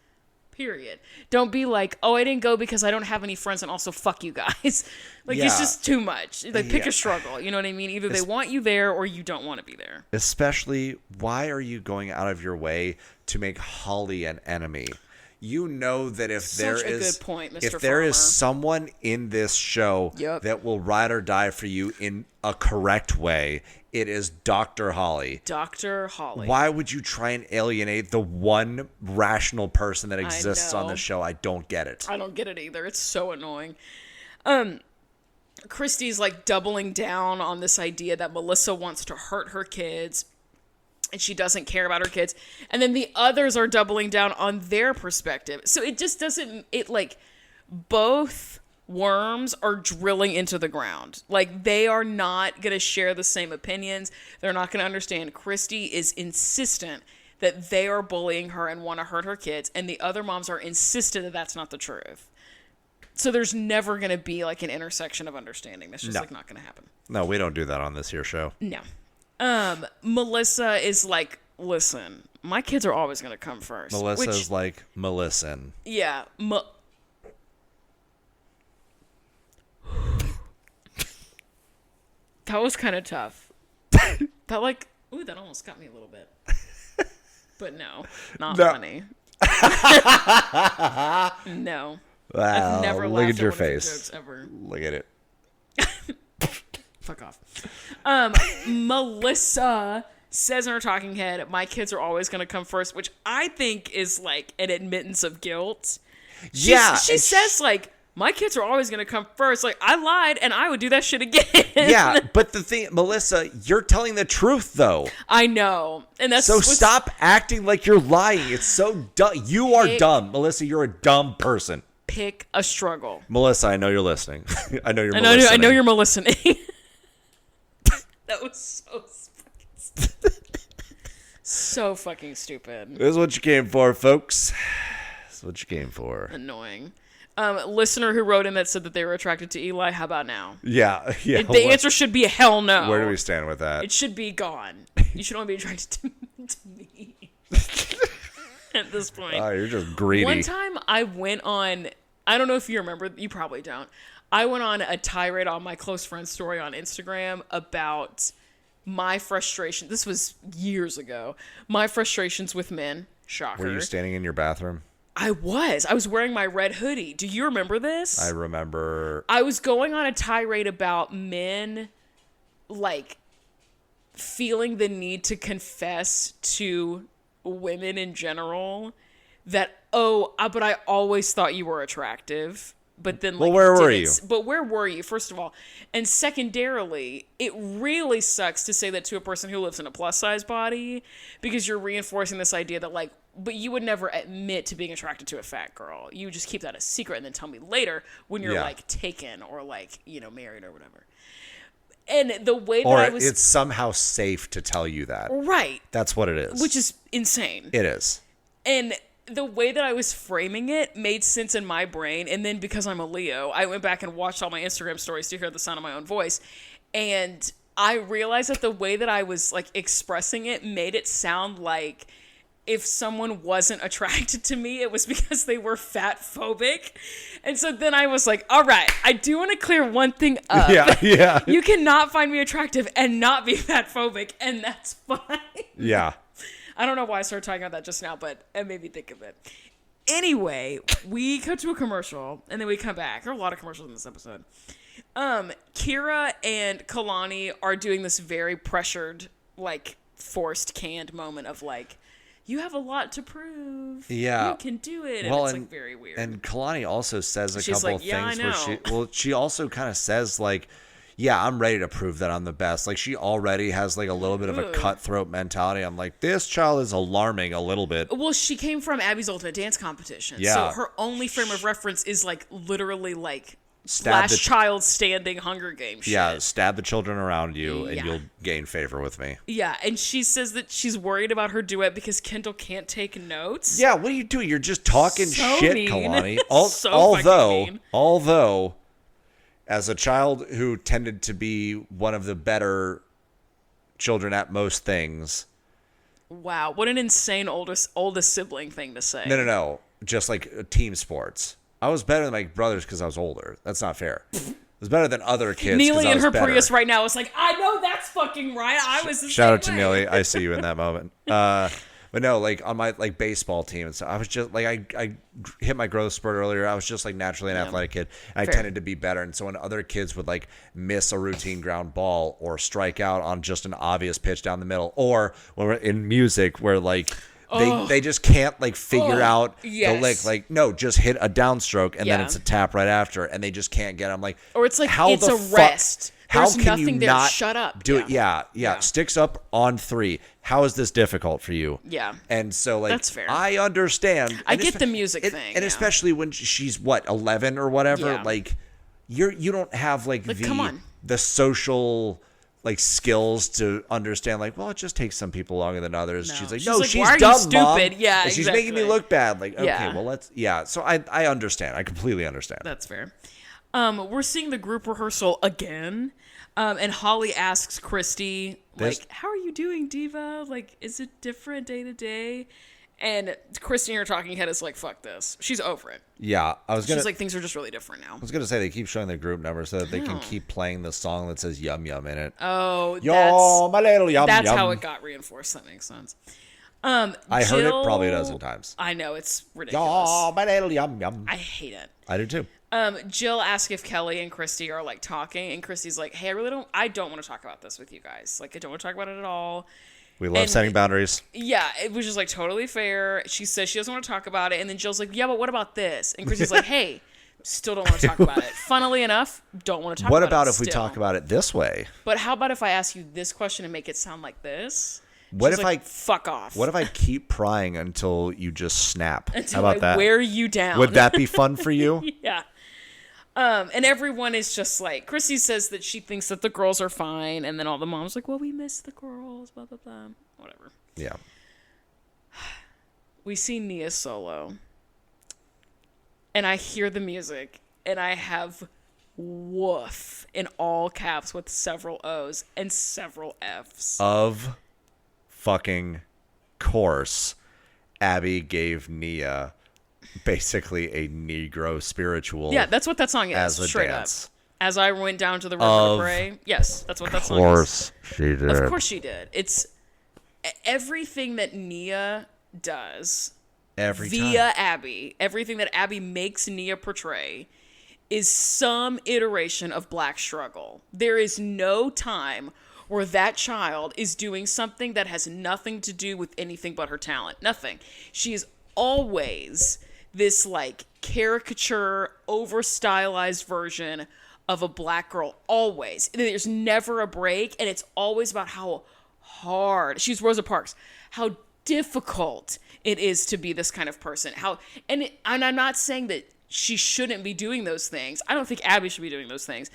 Period. Don't be like, oh, I didn't go because I don't have any friends, and also fuck you guys. It's just too much. Like, pick a struggle. You know what I mean? Either they want you there or you don't want to be there. Especially, why are you going out of your way to make Holly an enemy? You know that if there is someone in this show that will ride or die for you in a correct way, it is Dr. Holly. Dr. Holly. Why would you try and alienate the one rational person that exists on the show? I don't get it. I don't get it either. It's so annoying. Christy's like doubling down on this idea that Melissa wants to hurt her kids and she doesn't care about her kids. And then the others are doubling down on their perspective. So it just doesn't, both worms are drilling into the ground. Like, they are not going to share the same opinions. They're not going to understand. Christy is insistent that they are bullying her and want to hurt her kids. And the other moms are insistent that that's not the truth. So there's never going to be like an intersection of understanding. That's just not going to happen. No, we don't do that on this here show. No. Melissa is like, listen, my kids are always going to come first. Melissa's like, Melissan. Yeah. That was kind of tough. That almost got me a little bit. But no, not funny. No. Wow. I've never look laughed at your one of face. Jokes ever. Look at it. Fuck off. Melissa says in her talking head, my kids are always going to come first, which I think is like an admittance of guilt. She says like, my kids are always going to come first. Like, I lied and I would do that shit again. Yeah, but the thing, Melissa, you're telling the truth though. I know. And that's so stop acting like you're lying. It's so dumb. You are dumb. Melissa, you're a dumb person. Pick a struggle. Melissa, I know you're listening. I know you're I know you're listening. That was So fucking stupid. This is what you came for, folks. This is what you came for. Annoying. Listener who wrote in that said that they were attracted to Eli. How about now? Yeah. The answer should be hell no. Where do we stand with that? It should be gone. You should only be attracted to me. At this point. Oh, you're just greedy. One time I went on, I don't know if you remember, you probably don't. I went on a tirade on my close friend's story on Instagram about my frustration. This was years ago. My frustrations with men. Shocker. Were you standing in your bathroom? I was wearing my red hoodie. Do you remember this? I remember. I was going on a tirade about men, like, feeling the need to confess to women in general that, but I always thought you were attractive. But then, like, well, where were you? But where were you, first of all? And secondarily, it really sucks to say that to a person who lives in a plus-size body, because you're reinforcing this idea that, like, but you would never admit to being attracted to a fat girl. You just keep that a secret and then tell me later when you're, like, taken or, like, you know, married or whatever. And the way that I was... Or it's somehow safe to tell you that. Right. That's what it is. Which is insane. It is. And the way that I was framing it made sense in my brain. And then because I'm a Leo, I went back and watched all my Instagram stories to hear the sound of my own voice. And I realized that the way that I was, like, expressing it made it sound like if someone wasn't attracted to me, it was because they were fat phobic. And so then I was like, all right, I do want to clear one thing up. Yeah. You cannot find me attractive and not be fat phobic, and that's fine. Yeah. I don't know why I started talking about that just now, but it made me think of it. Anyway, we cut to a commercial, and then we come back. There are a lot of commercials in this episode. Kira and Kalani are doing this very pressured, like, forced, canned moment of, like, you have a lot to prove. Yeah. You can do it. And it's, like, very weird. And Kalani also says a She's couple like, of things where she also kind of says, like, yeah, I'm ready to prove that I'm the best. Like, she already has, like, a little bit of a cutthroat mentality. I'm like, this child is alarming a little bit. Well, she came from Abby's Ultimate Dance Competition. Yeah. So her only frame of reference is, like, literally, like, last child standing Hunger Games shit. Yeah, stab the children around you and you'll gain favor with me. Yeah, and she says that she's worried about her duet because Kendall can't take notes. Yeah, what are you doing? You're just talking shit, mean. Kalani. Although, as a child who tended to be one of the better children at most things. Wow, what an insane oldest sibling thing to say. No. Just like team sports. I was better than my brothers because I was older. That's not fair. I was better than other kids. Neely in her Prius right now is like, I know that's fucking right. I was the Shout out same to way. Neely. I see you in that moment. But no, like on my like baseball team and stuff, I was just like I hit my growth spurt earlier. I was just like naturally an athletic kid. And I tended to be better. And so when other kids would like miss a routine ground ball or strike out on just an obvious pitch down the middle, or when we're in music where like they just can't like figure out the lick. Like, no, just hit a downstroke and then it's a tap right after, and they just can't get it. I'm like, or it's like it's a rest. How There's can you nothing there. not Shut up. do it? Yeah. Sticks up on 3. How is this difficult for you? Yeah. And so, like, that's fair. I understand. I get the music thing. And especially when she's, 11 or whatever, like, you don't have, like the social, like, skills to understand, like, well, it just takes some people longer than others. No. She's like, no, she's dumb, stupid. Mom. Yeah, and she's making me look bad. Like, okay, well, let's, So I understand. I completely understand. That's fair. We're seeing the group rehearsal again. And Holly asks Christy, like, how are you doing, Diva? Like, is it different day to day? And Christy in her talking head is like, fuck this. She's over it. Yeah. She's like, things are just really different now. I was going to say, they keep showing their group numbers so that they can keep playing the song that says yum yum in it. Oh, my little yum that's yum. how it got reinforced. That makes sense. I heard it probably a dozen times. I know, it's ridiculous. My little yum yum. I hate it. I do too. Jill asks if Kelly and Christy are like talking, and Christy's like, hey, I don't want to talk about this with you guys. Like, I don't want to talk about it at all. We love setting boundaries. Yeah, it was just like totally fair. She says she doesn't want to talk about it, and then Jill's like, yeah, but what about this? And Christy's like, hey, still don't want to talk about it. Funnily enough, don't want to talk about it. What about if we talk about it this way? But how about if I ask you this question and make it sound like this? What if I fuck off? What if I keep prying until you just snap? Until how about that? Wear you down. Would that be fun for you? Yeah. And everyone is just like, Chrissy says that she thinks that the girls are fine, and then all the moms like, well, we miss the girls, blah blah blah, whatever. Yeah. we see Nia solo. And I hear the music. And I have woof in all caps with several O's and several F's. Of fucking course, Abby gave Nia basically a Negro spiritual. Yeah, that's what that song is. As a straight dance. Up. As I went down to the river to pray. Yes, that's what that song is. Of course she did. Of course she did. It's everything that Nia does via Abby, everything that Abby makes Nia portray is some iteration of Black struggle. There is no time where that child is doing something that has nothing to do with anything but her talent. Nothing. She is always this like caricature, over-stylized version of a Black girl. Always. There's never a break, and it's always about how hard, she's Rosa Parks, how difficult it is to be this kind of person. And I'm not saying that she shouldn't be doing those things. I don't think Abby should be doing those things.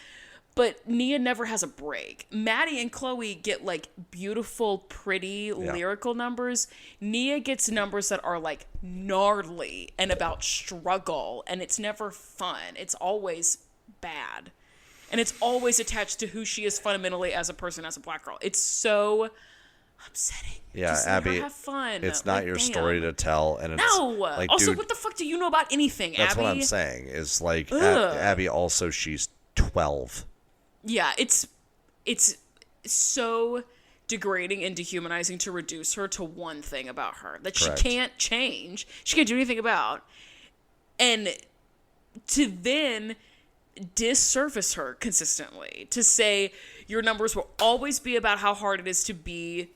But Nia never has a break. Maddie and Chloe get like beautiful, pretty, lyrical numbers. Nia gets numbers that are like gnarly and about struggle. And it's never fun. It's always bad. And it's always attached to who she is fundamentally as a person, as a Black girl. It's so upsetting. Yeah, just Abby, have fun. It's not your story to tell. And it's, no. Like, also, dude, what the fuck do you know about anything, that's Abby? what I'm saying. Is like Abby. Also, she's 12. Yeah, it's so degrading and dehumanizing to reduce her to one thing about her that Correct. She can't change. She can't do anything about, and to then disservice her consistently, to say your numbers will always be about how hard it is to be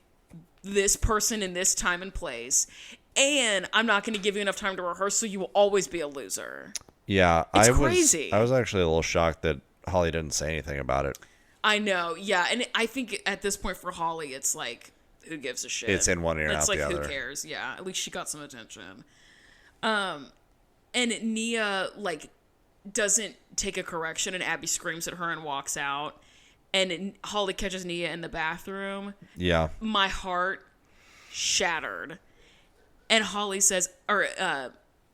this person in this time and place, and I'm not going to give you enough time to rehearse, so you will always be a loser. Yeah, it's crazy. I was actually a little shocked that Holly didn't say anything about it. I know, yeah, and I think at this point for Holly, it's like, who gives a shit? It's in one ear and out the other. It's like, who cares? Yeah, at least she got some attention. And Nia, like, doesn't take a correction, and Abby screams at her and walks out. And Holly catches Nia in the bathroom. Yeah. My heart shattered. And Holly says,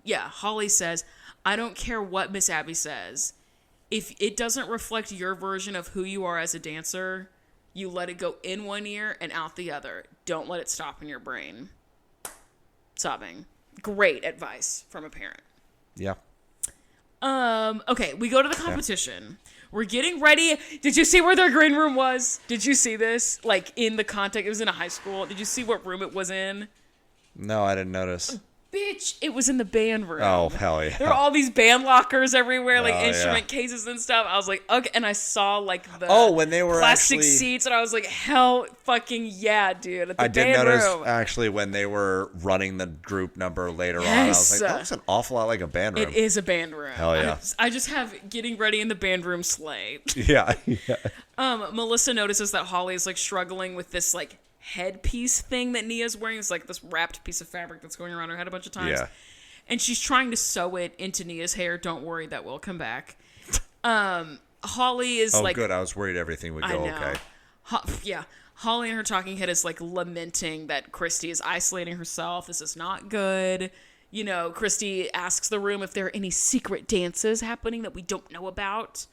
Holly says, I don't care what Miss Abby says. If it doesn't reflect your version of who you are as a dancer, you let it go in one ear and out the other. Don't let it stop in your brain. Sobbing. Great advice from a parent. Yeah. Okay, we go to the competition. Yeah. We're getting ready. Did you see where their green room was? Did you see this? Like, in the context, it was in a high school. Did you see what room it was in? No, I didn't notice. Bitch, it was in the band room. Oh, hell yeah. There were all these band lockers everywhere, like instrument cases and stuff. I was like, okay. And I saw like the when they were plastic seats, and I was like, hell fucking yeah, dude. At the I band did notice room. Actually when they were running the group number later on. I was like, that looks an awful lot like a band room. It is a band room. Hell yeah. I just have getting ready in the band room slay. Yeah. Melissa notices that Holly is like struggling with this like headpiece thing that Nia's wearing. It's like this wrapped piece of fabric that's going around her head a bunch of times. Yeah. And she's trying to sew it into Nia's hair. Don't worry, that will come back. Holly is like... Oh, good. I was worried everything would go okay. Yeah. Holly in her talking head is like lamenting that Christy is isolating herself. This is not good. You know, Christy asks the room if there are any secret dances happening that we don't know about.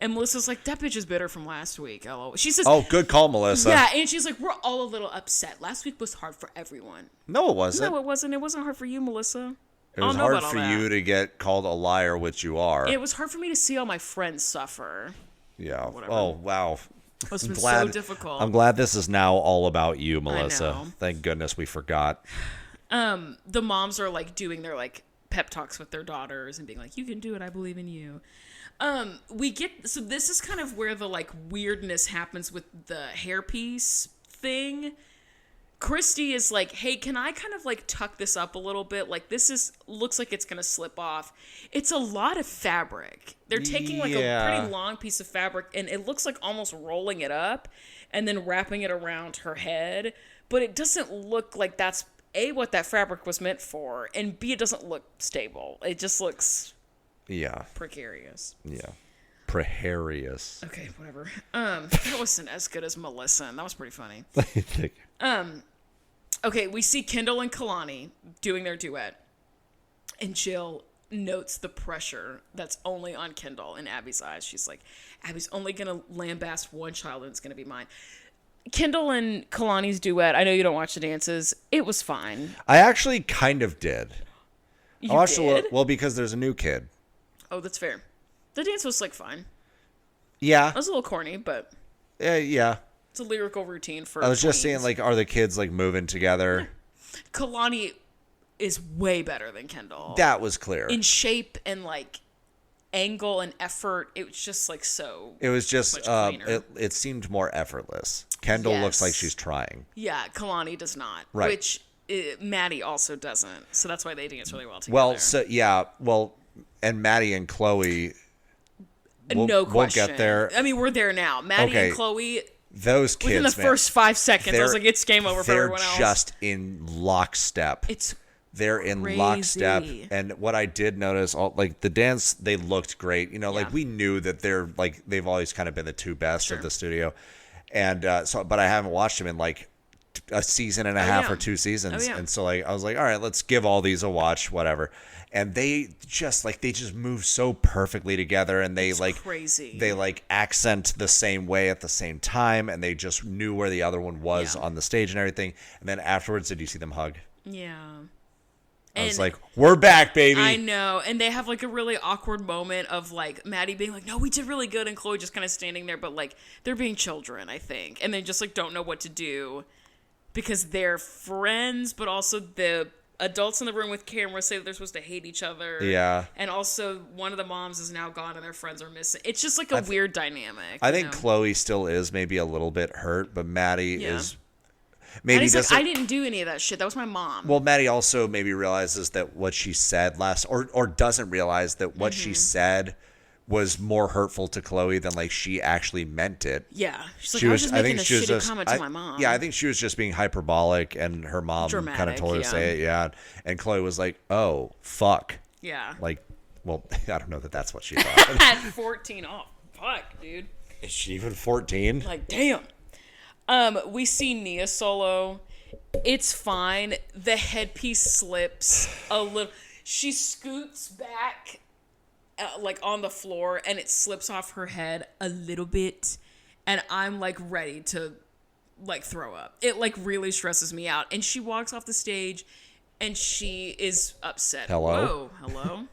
And Melissa's like, that bitch is bitter from last week. She says... Oh, good call, Melissa. Yeah, and she's like, we're all a little upset. Last week was hard for everyone. No, it wasn't. No, it wasn't. It wasn't hard for you, Melissa. It was hard for you to get called a liar, which you are. It was hard for me to see all my friends suffer. Yeah. Oh, wow. It's been so difficult. I'm glad this is now all about you, Melissa. Thank goodness we forgot. The moms are like doing their like pep talks with their daughters and being like, you can do it. I believe in you. So this is kind of where the like weirdness happens with the hairpiece thing. Christy is like, hey, can I kind of like tuck this up a little bit? Like looks like it's going to slip off. It's a lot of fabric. They're taking like a pretty long piece of fabric and it looks like almost rolling it up and then wrapping it around her head. But it doesn't look like that's A, what that fabric was meant for, and B, it doesn't look stable. It just looks precarious. Yeah. Precarious. Okay, whatever. That wasn't as good as Melissa, and that was pretty funny. Okay, we see Kendall and Kalani doing their duet. And Jill notes the pressure that's only on Kendall in Abby's eyes. She's like, Abby's only going to lambast one child and it's going to be mine. Kendall and Kalani's duet, I know you don't watch the dances. It was fine. I actually kind of did. You did? Well, because there's a new kid. Oh, that's fair. The dance was like fine. Yeah. It was a little corny, but... Yeah. It's a lyrical routine for I was just tweens. saying, like, are the kids, like, moving together? Kalani is way better than Kendall. That was clear. In shape and, like, angle and effort, it was just, like, so It was just, much cleaner. it seemed more effortless. Kendall looks like she's trying. Yeah, Kalani does not. Right. Which Maddie also doesn't. So that's why they dance really well together. Well, and Maddie and Chloe... no question. We'll get there. I mean, we're there now. Maddie and Chloe... Those kids, within the first 5 seconds, I was like, it's game over for everyone else. They're just in lockstep. They're in lockstep. And what I did notice, the dance, they looked great. You know, like we knew that they've always kind of been the two best of the studio. And but I haven't watched them in like a season and a half or 2 seasons. And so like I was like, all right, let's give all these a watch, whatever. And they just move so perfectly together, and they crazy. They like accent the same way at the same time, and they just knew where the other one was on the stage and everything. And then afterwards, did you see them hug? Yeah. I was like, we're back, baby. I know. And they have like a really awkward moment of like Maddie being like, no, we did really good. And Chloe just kind of standing there, but like they're being children, I think. And they just like don't know what to do because they're friends, but also the adults in the room with cameras say that they're supposed to hate each other. Yeah. And also one of the moms is now gone and their friends are missing. It's just like a weird dynamic. I think Chloe still is maybe a little bit hurt, but Maddie is... Maybe like, I didn't do any of that shit. That was my mom. Well, Maddie also maybe realizes that what she said or doesn't realize that what she said was more hurtful to Chloe than like she actually meant it. Yeah. She's like, I was just making a shitty comment to my mom. Yeah, I think she was just being hyperbolic, and her mom kind of told her to say it, yeah. And Chloe was like, oh, fuck. Yeah. Like, well, I don't know that that's what she thought. At 14, oh, fuck, dude. Is she even 14? Like, damn. We see Nia solo. It's fine. The headpiece slips a little. She scoots back, like on the floor, and it slips off her head a little bit. And I'm like ready to like throw up. It like really stresses me out. And she walks off the stage, and she is upset. Hello? Whoa, hello.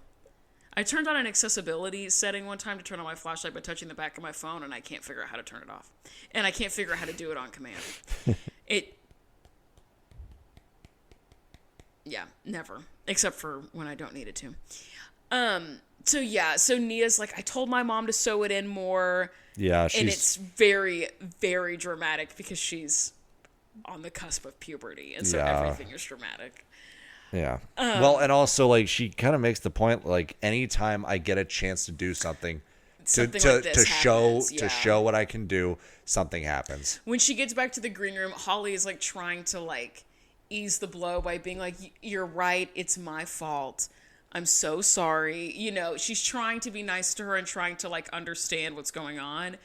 I turned on an accessibility setting one time to turn on my flashlight by touching the back of my phone, and I can't figure out how to turn it off. And I can't figure out how to do it on command. Yeah, never. Except for when I don't need it to. So Nia's like, I told my mom to sew it in more. Yeah, and it's very, very dramatic because she's on the cusp of puberty, and so everything is dramatic. Yeah. Well, and also, like, she kind of makes the point, like, anytime I get a chance to do something to show what I can do, something happens. When she gets back to the green room, Holly is, like, trying to, like, ease the blow by being like, you're right, it's my fault. I'm so sorry. You know, she's trying to be nice to her and trying to, like, understand what's going on.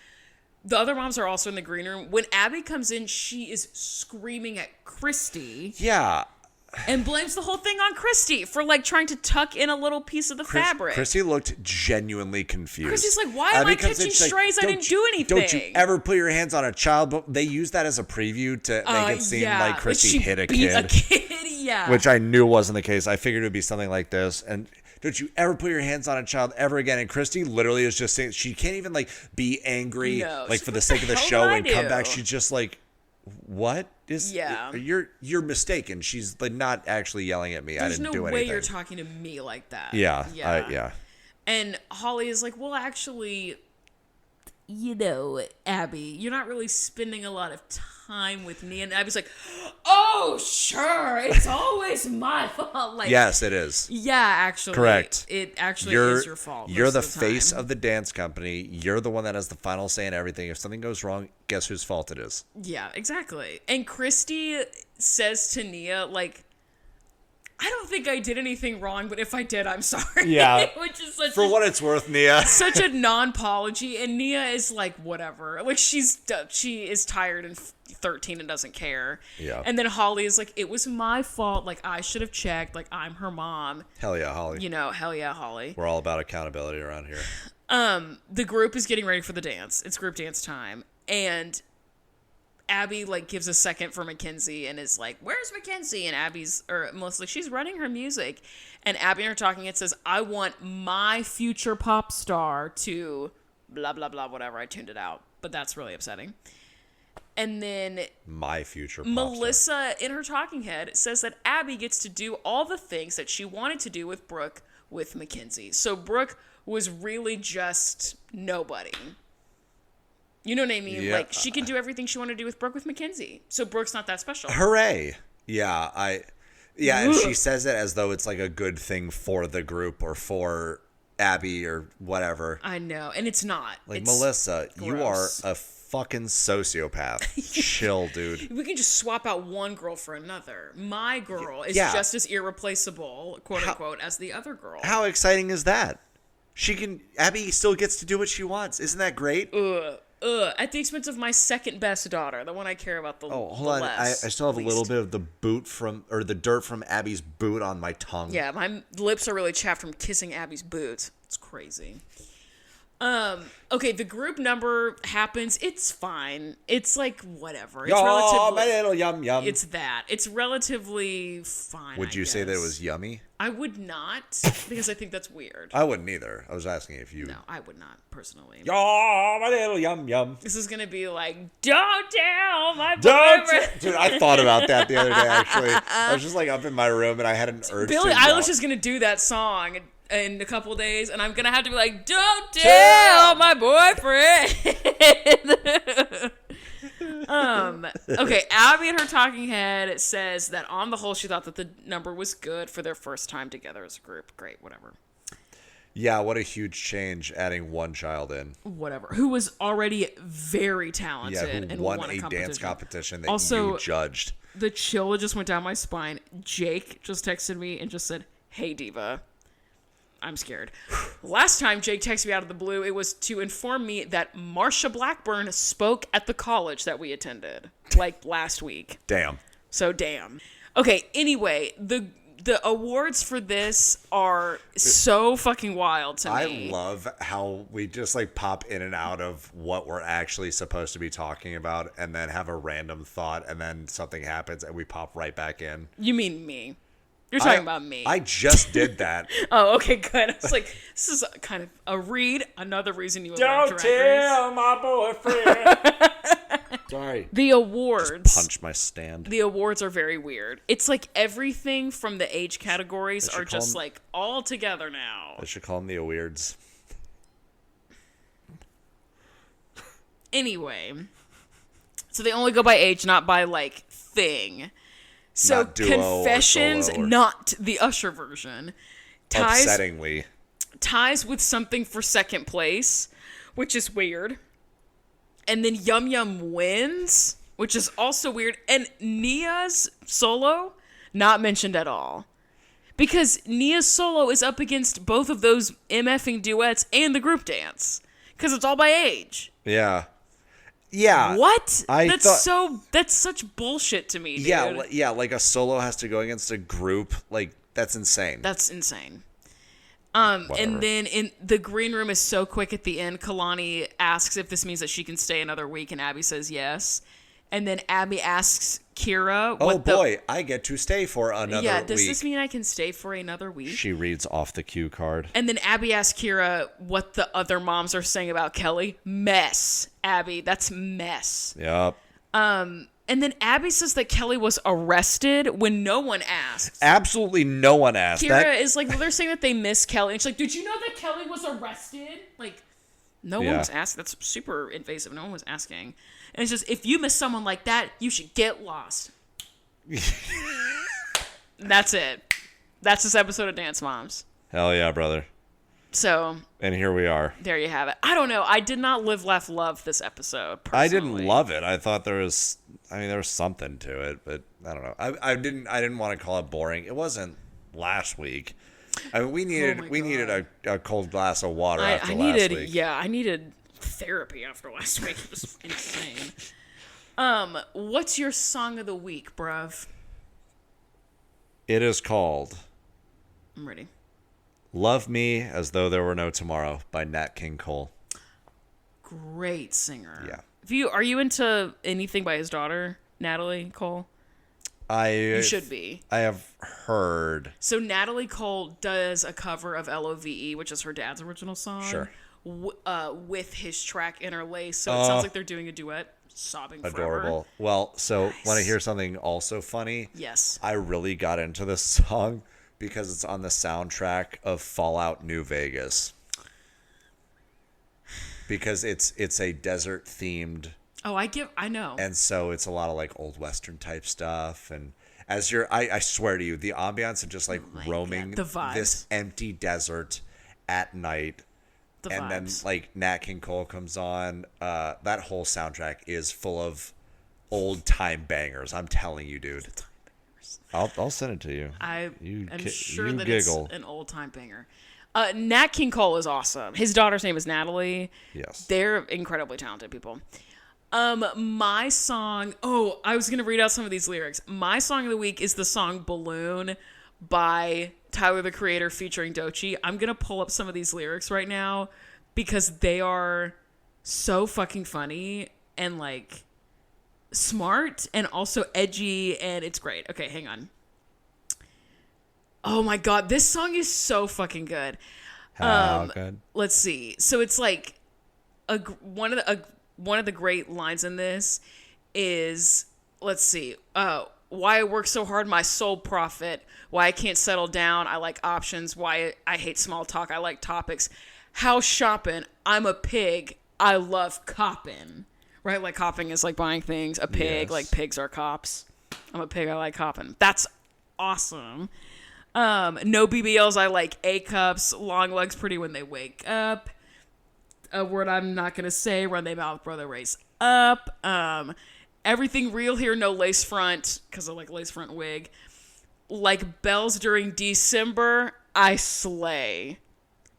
The other moms are also in the green room. When Abby comes in, she is screaming at Christy. Yeah. And blames the whole thing on Christy for, like, trying to tuck in a little piece of the fabric. Christy looked genuinely confused. Christy's like, why am I catching strays? I didn't do anything. Don't you ever put your hands on a child? But they use that as a preview to make it seem like Christy hit a kid. Yeah. Which I knew wasn't the case. I figured it would be something like this. And don't you ever put your hands on a child ever again. And Christy literally is just saying, she can't even, like, be angry, like, for the sake of the show and come back. She's just like, what is you're mistaken. She's like not actually yelling at me. I didn't do anything. There's no way you're talking to me like that. Yeah. And Holly is like, well, actually, you know, Abby, you're not really spending a lot of time with me. And Abby's like, oh, sure, it's always my fault. Like, yes, it is. Yeah, actually. Correct. It actually is your fault. You're the face of the dance company. You're the one that has the final say in everything. If something goes wrong, guess whose fault it is? Yeah, exactly. And Christy says to Nia, like, I don't think I did anything wrong, but if I did, I'm sorry. Yeah. Which is such for what it's worth, Nia. Such a non-apology, and Nia is like, whatever. Like, she is tired and 13 and doesn't care. Yeah. And then Holly is like, it was my fault. Like, I should have checked. Like, I'm her mom. Hell yeah, Holly. You know, hell yeah, Holly. We're all about accountability around here. The group is getting ready for the dance. It's group dance time. And Abby, like, gives a second for Mackenzie and is like, where's Mackenzie? And Melissa's like, she's running her music. And Abby and her talking, it says, I want my future pop star to blah, blah, blah, whatever. I tuned it out. But that's really upsetting. And then my future pop Melissa, in her talking head, says that Abby gets to do all the things that she wanted to do with Brooke with Mackenzie. So Brooke was really just nobody. You know what I mean? Yeah. Like, she can do everything she wanted to do with Brooke with Mackenzie. So Brooke's not that special. Hooray. Yeah, and she says it as though it's like a good thing for the group or for Abby or whatever. I know, and it's not. Like, it's Melissa, gross. you are a fucking sociopath. Chill, dude. We can just swap out one girl for another. My girl is just as irreplaceable, quote unquote, as the other girl. How exciting is that? Abby still gets to do what she wants. Isn't that great? At the expense of my second best daughter, the one I care about the Oh, hold on. I still have a little bit of the the dirt from Abby's boot on my tongue. Yeah, my lips are really chapped from kissing Abby's boots. It's crazy. Okay, the group number happens. It's fine. It's like whatever. It's relatively, my little yum yum. It's that. It's relatively fine. Would you say that it was yummy? I would not, because I think that's weird. I wouldn't either. I was asking if you. No, I would not personally. My little yum yum. This is gonna be like, don't tell my boyfriend. Dude, I thought about that the other day. Actually, I was just like up in my room and I had an urge. Billie to Eilish is gonna do that song in a couple days, and I'm gonna have to be like, don't tell my boyfriend. Okay, Abby in her talking head says that on the whole she thought that the number was good for their first time together as a group. Great, whatever. Yeah, what a huge change adding one child in. Whatever. Who was already very talented and won a dance competition that you judged. The chill just went down my spine. Jake just texted me and just said, hey, Diva. I'm scared. Last time Jake texted me out of the blue, it was to inform me that Marsha Blackburn spoke at the college that we attended, like last week. Damn. So damn. Okay, anyway, the awards for this are so fucking wild to me. I love how we just like pop in and out of what we're actually supposed to be talking about and then have a random thought and then something happens and we pop right back in. You mean me? You're talking about me. I just did that. Oh, okay, good. I was like, this is kind of a read. Another reason you would love Drag Race. Don't tell my boyfriend. Sorry. The awards. Just punch my stand. The awards are very weird. It's like everything from the age categories are just like all together now. I should call them the awards. Anyway. So they only go by age, not by like thing. So not duo Confessions, not the Usher version. Upsettingly. Ties with something for second place, which is weird. And then Yum Yum wins, which is also weird. And Nia's solo, not mentioned at all. Because Nia's solo is up against both of those MFing duets and the group dance. Because it's all by age. Yeah. Yeah. What? That's such bullshit to me, dude. Yeah, like a solo has to go against a group. Like, that's insane. That's insane. And then in the green room is so quick at the end. Kalani asks if this means that she can stay another week, and Abby says yes. And then Abby asks Kira, I get to stay for another week. Yeah, does this mean I can stay for another week? She reads off the cue card. And then Abby asks Kira what the other moms are saying about Kelly. Mess, Abby. That's mess. Yep. And then Abby says that Kelly was arrested when no one asked. Absolutely no one asked. Kira is like, well, they're saying that they miss Kelly. And she's like, did you know that Kelly was arrested? Like, no one was asking. That's super invasive. No one was asking. And it's just, if you miss someone like that, you should get lost. That's it. That's this episode of Dance Moms. Hell yeah, brother. So. And here we are. There you have it. I don't know. I did not live, laugh, love this episode, personally. I didn't love it. I thought there was something to it, but I don't know. I didn't want to call it boring. It wasn't last week. I mean, we needed a cold glass of water after last week. Yeah, I needed therapy after last week. It was insane. What's your song of the week, bruv? It is called... I'm ready. Love Me as Though There Were No Tomorrow by Nat King Cole. Great singer. Yeah. Are you into anything by his daughter, Natalie Cole? You should be. I have heard. So Natalie Cole does a cover of Love, which is her dad's original song. Sure. With his track interlaced. So it sounds like they're doing a duet. Sobbing forever. Adorable. Well, so want to hear something also funny? Yes. I really got into this song because it's on the soundtrack of Fallout New Vegas. Because it's a desert themed. Oh, I know. And so it's a lot of like old Western type stuff. And as I swear to you, the ambiance of just like roaming this empty desert at night. And then like Nat King Cole comes on. That whole soundtrack is full of old time bangers. I'm telling you, dude. I'll send it to you. I'm sure that giggle. It's an old time banger. Nat King Cole is awesome. His daughter's name is Natalie. Yes. They're incredibly talented people. My song... Oh, I was going to read out some of these lyrics. My song of the week is the song Balloon by Tyler, the Creator, featuring Doechii. I'm going to pull up some of these lyrics right now because they are so fucking funny and, like, smart and also edgy, and it's great. Okay, hang on. Oh my god, this song is so fucking good. How good? Let's see. So it's like one of the great lines in this is, let's see. Why I work so hard, my sole profit. Why I can't settle down, I like options. Why I hate small talk, I like topics. House shopping, I'm a pig, I love copping. Right, like copping is like buying things. A pig, like pigs are cops. I'm a pig, I like copping. That's awesome. No BBLs, I like A-cups. Long legs, pretty when they wake up. A word I'm not going to say, run they mouth, brother, race up. Everything real here, no lace front, because I like lace front wig. Like bells during December, I slay.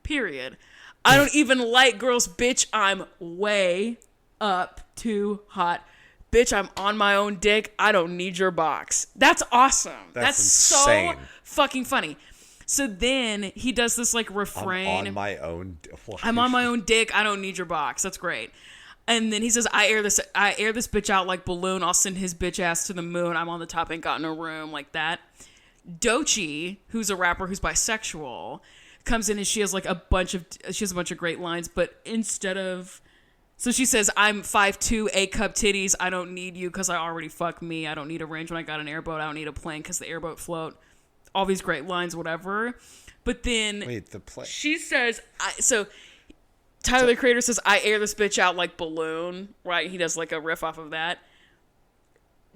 Period. I don't even like girls, bitch, I'm way up too hot. Bitch, I'm on my own dick. I don't need your box. That's awesome. That's insane. So fucking funny. So then he does this like refrain. I'm on my own dick. I don't need your box. That's great. And then he says, I air this bitch out like balloon. I'll send his bitch ass to the moon. I'm on the top, ain't got no room, like that. Doechii, who's a rapper who's bisexual, comes in and she has a bunch of great lines, but instead of... So she says, I'm 5'2", A-cup titties. I don't need you because I already fuck me. I don't need a range when I got an airboat. I don't need a plane because the airboat float. All these great lines, whatever. But then... Wait, the plane... She says... Tyler, the Creator, says, I air this bitch out like balloon. Right? He does like a riff off of that.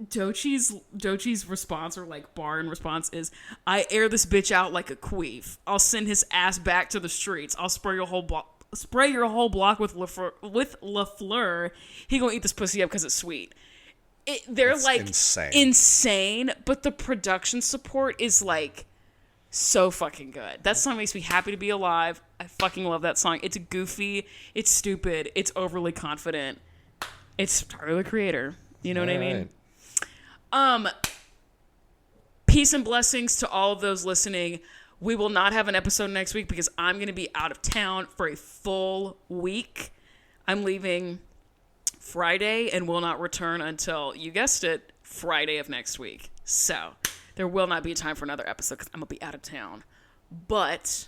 Doechii's response, or like bar in response, is, I air this bitch out like a queef. I'll send his ass back to the streets. I'll spray your whole block with LaFleur. He gonna eat this pussy up because it's sweet. They're it's like insane, but the production support is like so fucking good. That song makes me happy to be alive. I fucking love that song. It's goofy, it's stupid, it's overly confident. It's Tyler, the Creator. You know what I mean? Peace and blessings to all of those listening. We will not have an episode next week because I'm going to be out of town for a full week. I'm leaving Friday and will not return until, you guessed it, Friday of next week. So there will not be time for another episode because I'm going to be out of town. But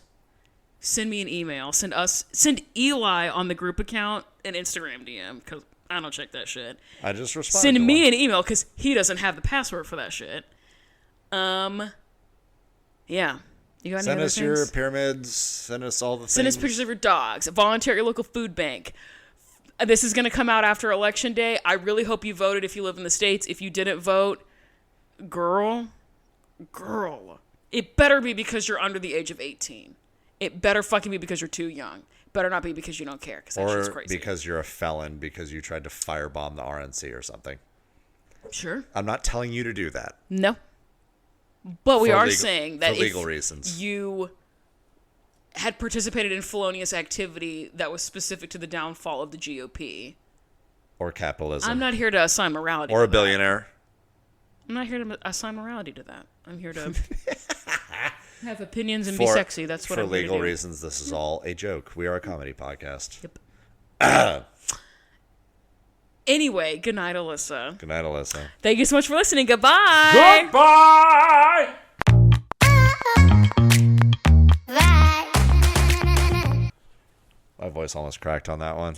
send me an email. Send Eli on the group account an Instagram DM because I don't check that shit. I just responded. Send me an email because he doesn't have the password for that shit. Yeah. You got send us your pyramids. Send us all the things. Send us pictures of your dogs. Volunteer at your local food bank. This is going to come out after Election Day. I really hope you voted if you live in the States. If you didn't vote, girl, it better be because you're under the age of 18. It better fucking be because you're too young. Better not be because you don't care, because that shit's crazy. Or because you're a felon because you tried to firebomb the RNC or something. Sure. I'm not telling you to do that. No. But we are saying that for legal reasons, you had participated in felonious activity that was specific to the downfall of the GOP. Or capitalism. I'm not here to assign morality. Or a billionaire. I'm not here to assign morality to that. I'm here to have opinions and be sexy. That's what I'm here to do. For legal reasons, this is all a joke. We are a comedy podcast. Yep. Anyway, good night, Alyssa. Good night, Alyssa. Thank you so much for listening. Goodbye. Goodbye. My voice almost cracked on that one.